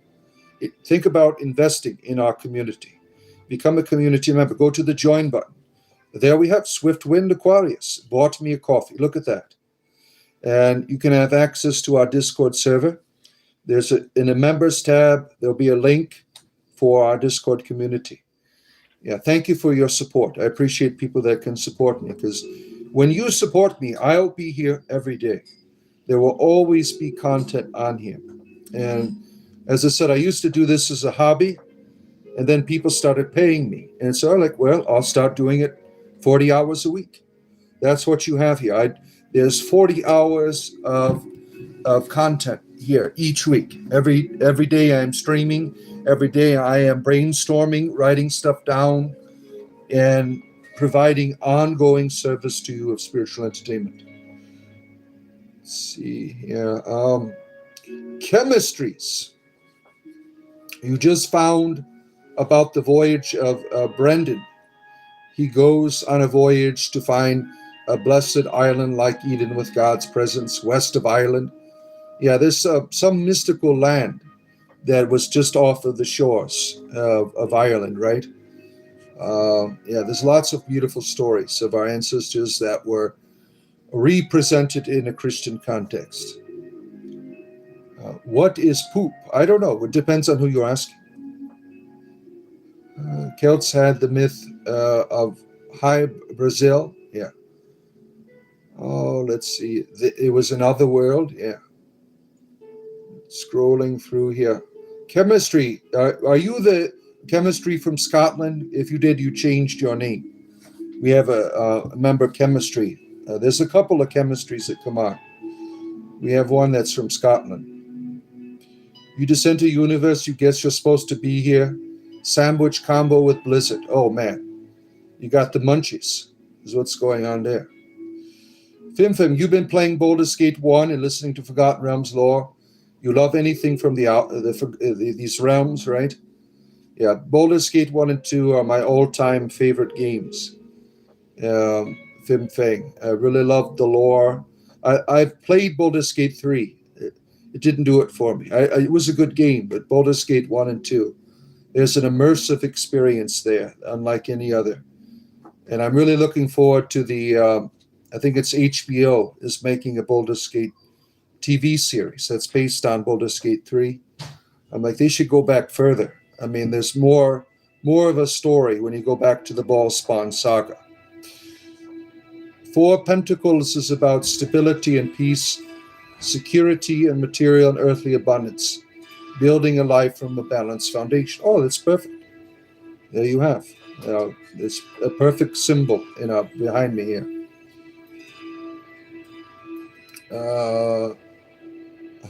Think about investing in our community. Become a community member. Go to the join button. There we have Swiftwind Aquarius. Bought me a coffee. Look at that. And you can have access to our Discord server. There's in the members tab, there'll be a link for our Discord community. Yeah, thank you for your support. I appreciate people that can support me, because when you support me, I'll be here every day. There will always be content on here. And as I said, I used to do this as a hobby, and then people started paying me. And so I'm like, well, I'll start doing it 40 hours a week. That's what you have here. There's 40 hours of content here each week. Every day I am streaming. Every day I am brainstorming, writing stuff down, and providing ongoing service to you of spiritual entertainment. Let's see here. Chemistries. You just found about the voyage of Brendan. He goes on a voyage to find a blessed island like Eden with God's presence west of Ireland. Yeah, there's some mystical land that was just off of the shores of Ireland, right? There's lots of beautiful stories of our ancestors that were represented in a Christian context. What is poop? I don't know. It depends on who you're asking. Celts had the myth of High Brazil. Yeah. Oh, let's see. It was another world. Yeah. Scrolling through here. Chemistry. Are you the chemistry from Scotland? If you did, you changed your name. We have a member chemistry. There's a couple of chemistries that come on. We have one that's from Scotland. You descend to universe, you guess you're supposed to be here. Sandwich combo with Blizzard. Oh, man. You got the munchies, is what's going on there. Fim, you've been playing Baldur's Gate 1 and listening to Forgotten Realms lore. You love anything from these realms, right? Yeah, Baldur's Gate 1 and 2 are my all-time favorite games. Fim Fang. I really love the lore. I've played Baldur's Gate 3. It didn't do it for me. It was a good game, but Baldur's Gate 1 and 2, there's an immersive experience there, unlike any other. And I'm really looking forward to I think it's HBO is making a Baldur's Gate TV series that's based on Baldur's Gate 3. I'm like, they should go back further. I mean, there's more of a story when you go back to the Ballspawn saga. Four Pentacles is about stability and peace, security and material and earthly abundance, building a life from a balanced foundation. Oh, that's perfect. There you have. It's a perfect symbol behind me here.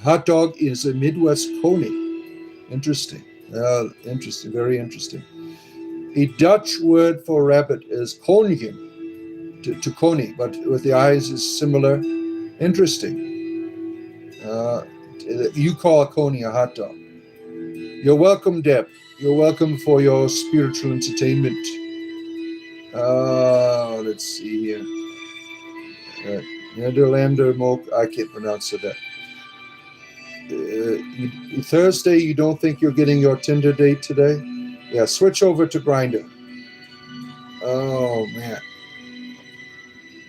Hot dog is a Midwest coney. Interesting. Interesting. Very interesting. A Dutch word for rabbit is koningin, to coney, but with the eyes is similar. Interesting. You call a coney a hot dog. You're welcome, Deb. You're welcome for your spiritual entertainment. Let's see here. Netherlander Moke. I can't pronounce that. Thursday, you don't think you're getting your Tinder date today? Yeah, switch over to Grindr. Oh, man.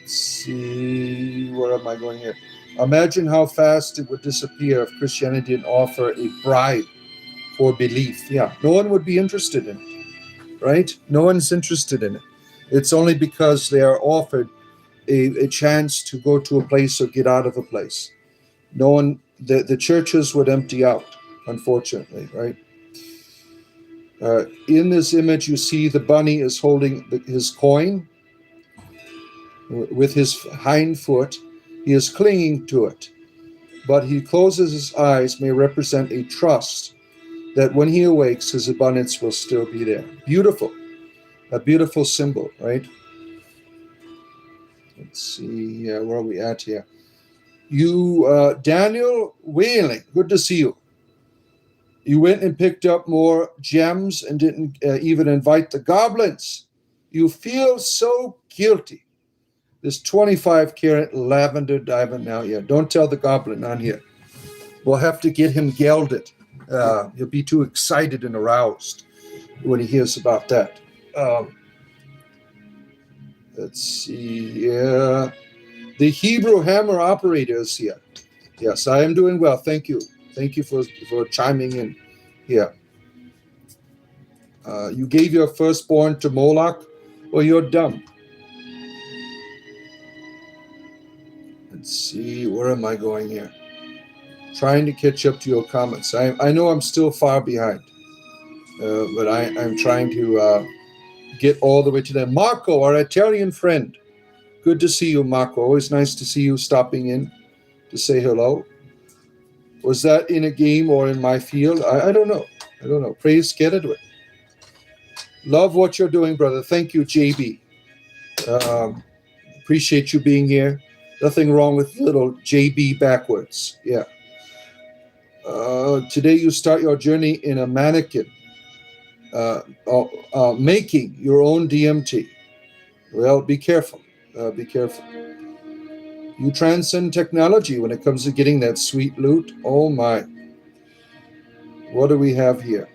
Let's see. Where am I going here? Imagine how fast it would disappear if Christianity didn't offer a bribe for belief. Yeah, no one would be interested in it, right? No one's interested in it. It's only because they are offered a chance to go to a place or get out of a place. No one, the churches would empty out, unfortunately, right? In this image, you see the bunny is holding his coin with his hind foot. He is clinging to it, but he closes his eyes, may represent a trust that when he awakes, his abundance will still be there. Beautiful. A beautiful symbol, right? Let's see, where are we at here? You, Daniel Whaling, good to see you. You went and picked up more gems and didn't even invite the goblins. You feel so guilty. This 25 karat lavender diamond now here. Don't tell the goblin on here. We'll have to get him gelded. He'll be too excited and aroused when he hears about that. Let's see. The Hebrew hammer operator is here. Yes, I am doing well. Thank you. Thank you for chiming in here. You gave your firstborn to Moloch? Well, you're dumb. Let's see. Where am I going here? Trying to catch up to your comments. I know I'm still far behind, but I'm trying to get all the way to them. Marco, our Italian friend. Good to see you, Marco. Always nice to see you stopping in to say hello. Was that in a game or in my field? I don't know. I don't know. Praise, get into it. Love what you're doing, brother. Thank you, JB. Appreciate you being here. Nothing wrong with little JB backwards. Yeah. Today you start your journey in a mannequin, making your own DMT. Well, be careful. Be careful. You transcend technology when it comes to getting that sweet loot. Oh my. What do we have here?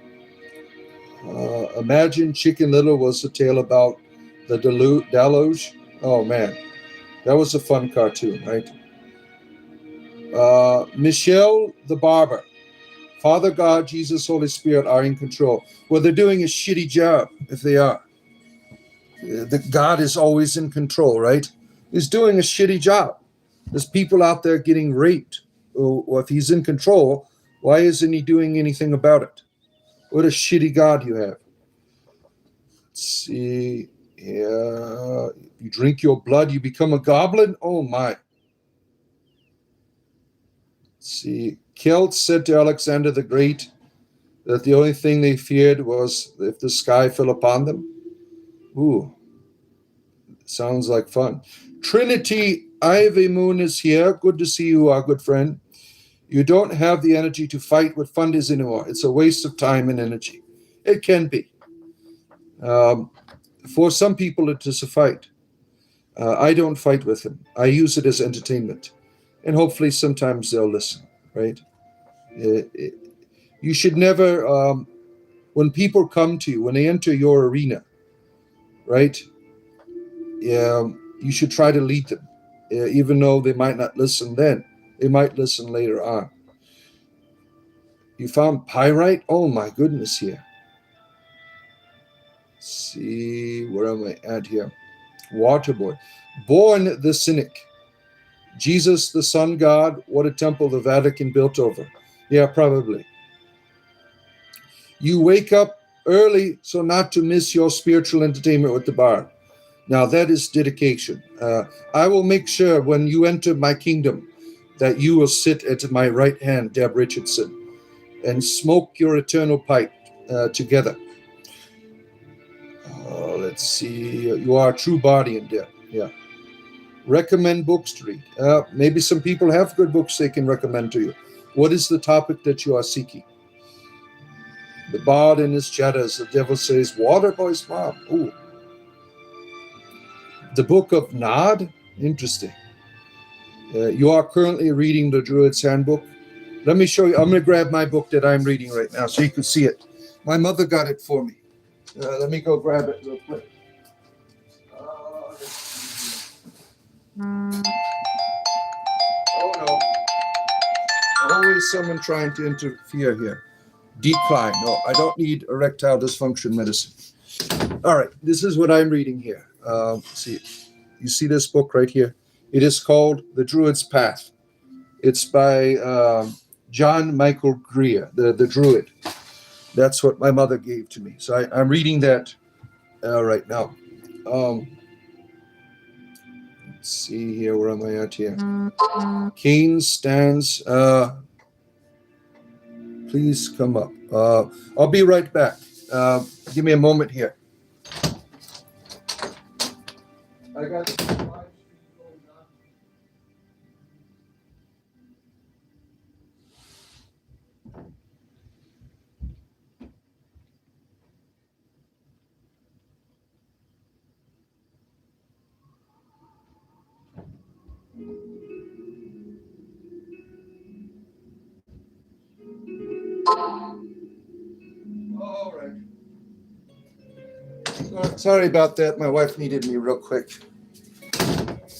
Imagine Chicken Little was the tale about the deluge. Oh man. That was a fun cartoon, right? Michelle the Barber. Father God, Jesus, Holy Spirit are in control. Well, they're doing a shitty job if they are. The God is always in control, right? He's doing a shitty job. There's people out there getting raped. Or if he's in control, why isn't he doing anything about it? What a shitty God you have. Let's see. Yeah. You drink your blood, you become a goblin? Oh my. Let's see. Celts said to Alexander the Great that the only thing they feared was if the sky fell upon them. Ooh. Sounds like fun. Trinity Ivy Moon is here. Good to see you, our good friend. You don't have the energy to fight with funders anymore. It's a waste of time and energy. It can be. For some people, it is a fight. I don't fight with them. I use it as entertainment. And hopefully sometimes they'll listen, right? You should never, when people come to you, when they enter your arena, right? You should try to lead them. Even though they might not listen then. They might listen later on. You found pyrite? Oh my goodness here. Let's see, where am I at here? Waterboy. Born the Cynic. Jesus, the sun god. What a temple the Vatican built over. Yeah, probably. You wake up early so not to miss your spiritual entertainment with the bard. Now that is dedication. I will make sure when you enter my kingdom that you will sit at my right hand, Deb Richardson, and smoke your eternal pipe together. Let's see. You are a true Bardian, Deb. Yeah. Recommend books to read. Maybe some people have good books they can recommend to you. What is the topic that you are seeking? The bard in his shadows, the devil says, Waterboy's mom. Ooh. The Book of Nod? Interesting. You are currently reading the Druid's Handbook. Let me show you. I'm going to grab my book that I'm reading right now so you can see it. My mother got it for me. Let me go grab it real quick. Oh no. Always someone trying to interfere here. Decline. No, I don't need erectile dysfunction medicine. All right, this is what I'm reading here. See, you see this book right here? It is called The Druid's Path. It's by John Michael Greer, the Druid. That's what my mother gave to me. So I'm reading that right now. Let's see here. Where am I at here? Cain stands. Please come up. I'll be right back. Give me a moment here. I got live stream going on. All right. Sorry about that. My wife needed me real quick.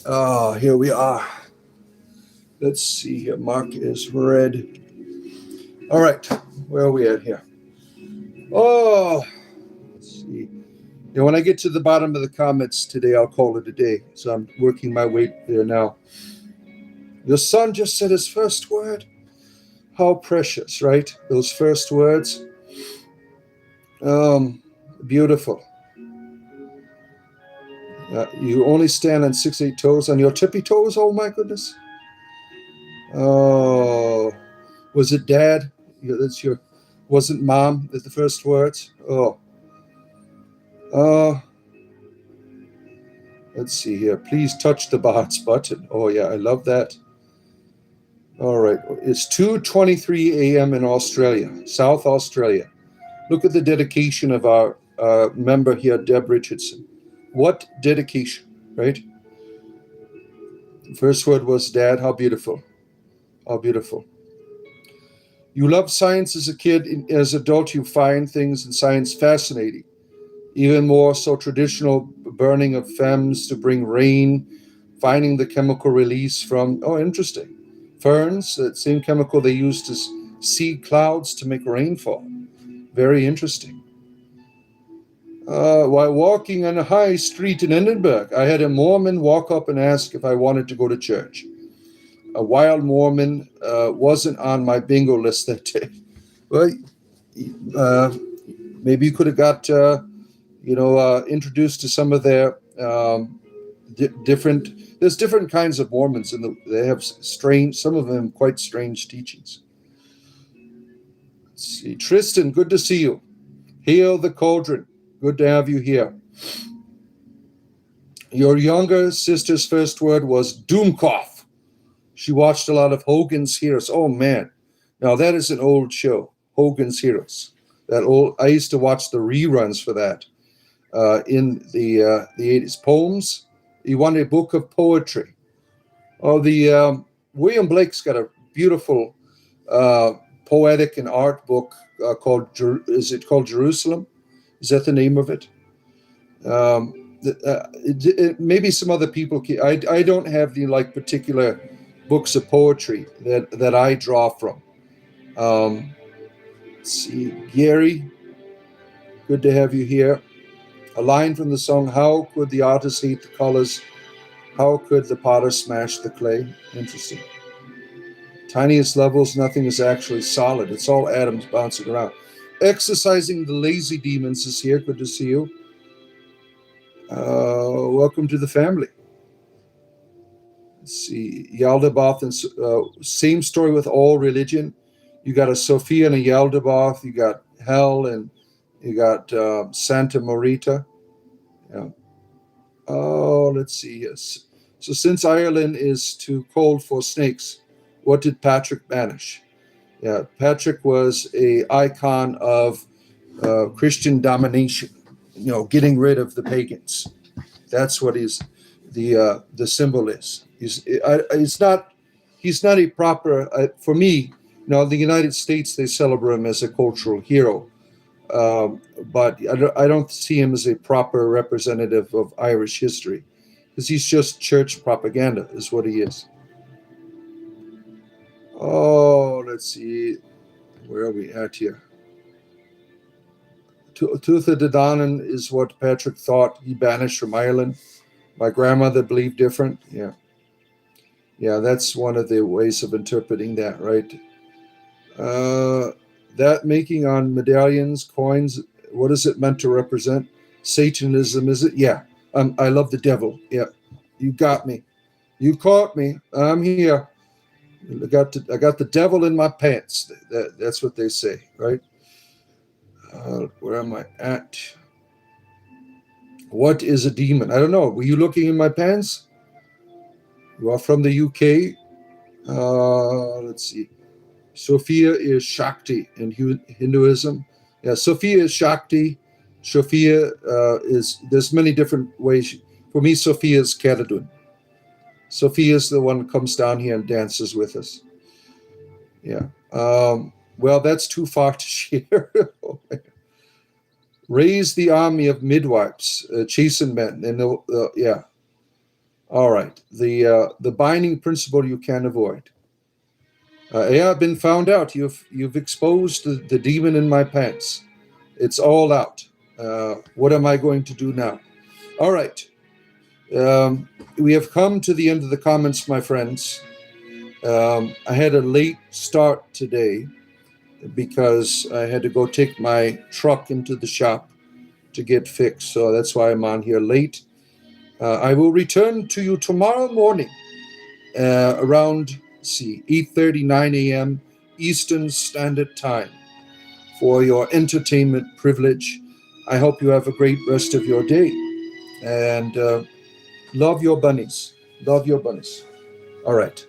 Oh, here we are. Let's see here. Mark is red. All right. Where are we at here? Oh, let's see. When I get to the bottom of the comments today, I'll call it a day. So I'm working my way there now. Your son just said his first word. How precious, right? Those first words. Beautiful. You only stand on 6, 8 toes. On your tippy toes? Oh, my goodness. Oh, was it dad? That's your, wasn't mom the first words? Oh. Let's see here. Please touch the bots button. Oh, yeah, I love that. All right. It's 2:23 a.m. in Australia, South Australia. Look at the dedication of our member here, Deb Richardson. What dedication, right? The first word was dad. How beautiful. How beautiful. You loved science as a kid. As an adult, you find things in science fascinating. Even more so, traditional burning of femmes to bring rain, finding the chemical release from, oh, interesting. Ferns, that same chemical they used to seed clouds to make rainfall. Very interesting. While walking on a high street in Edinburgh, I had a Mormon walk up and ask if I wanted to go to church. A wild Mormon wasn't on my bingo list that day. Well, maybe you could have got, introduced to some of their different. There's different kinds of Mormons, and they have strange. Some of them quite strange teachings. Let's see, Tristan, good to see you. Hail the Cauldron. Good to have you here. Your younger sister's first word was Doomcough. She watched a lot of Hogan's Heroes. Oh man, now that is an old show, Hogan's Heroes. I used to watch the reruns for that in the 80s. Poems. You want a book of poetry. Oh, William Blake's got a beautiful poetic and art book called. Is it called Jerusalem? Is that the name of it? Maybe some other people. I don't have the particular books of poetry that I draw from. Let's see, Gary, good to have you here. A line from the song, how could the artist hate the colors? How could the potter smash the clay? Interesting. Tiniest levels, nothing is actually solid. It's all atoms bouncing around. Exercising the lazy demons is here. Good to see you. Welcome to the family. Let's see, Yaldabaoth, and same story with all religion. You got a Sophia and a Yaldabaoth. You got Hell, and you got Santa Marita. Yeah. Oh, let's see. Yes. So since Ireland is too cold for snakes, what did Patrick banish? Yeah, Patrick was an icon of Christian domination. Getting rid of the pagans. That's what the symbol is. He's not a proper for me. The United States, they celebrate him as a cultural hero, but I don't see him as a proper representative of Irish history, because he's just church propaganda is what he is. Oh, let's see, where are we at here? Tuatha De Danann is what Patrick thought he banished from Ireland. My grandmother believed different. Yeah, that's one of the ways of interpreting that, right? That making on medallions, coins, what is it meant to represent? Satanism, is it? Yeah. I love the devil. Yeah. You got me. You caught me. I'm here. I got the devil in my pants. That's what they say, right? Where am I at? What is a demon? I don't know. Were you looking in my pants? You are from the UK. Let's see. Sophia is Shakti in Hinduism. Yeah, Sophia is Shakti. Sophia there's many different ways. For me, Sophia is Caledon. Sophia is the one who comes down here and dances with us. Yeah. Well, that's too far to share. Raise the army of midwives, chasten men, and yeah. All right. The binding principle you can't avoid. Yeah, I've been found out. You've exposed the demon in my pants. It's all out. What am I going to do now? All right. We have come to the end of the comments, my friends. I had a late start today because I had to go take my truck into the shop to get fixed. So that's why I'm on here late. I will return to you tomorrow morning around 8:30, 9 a.m. Eastern Standard Time for your entertainment privilege. I hope you have a great rest of your day. And love your bunnies. Love your bunnies. All right.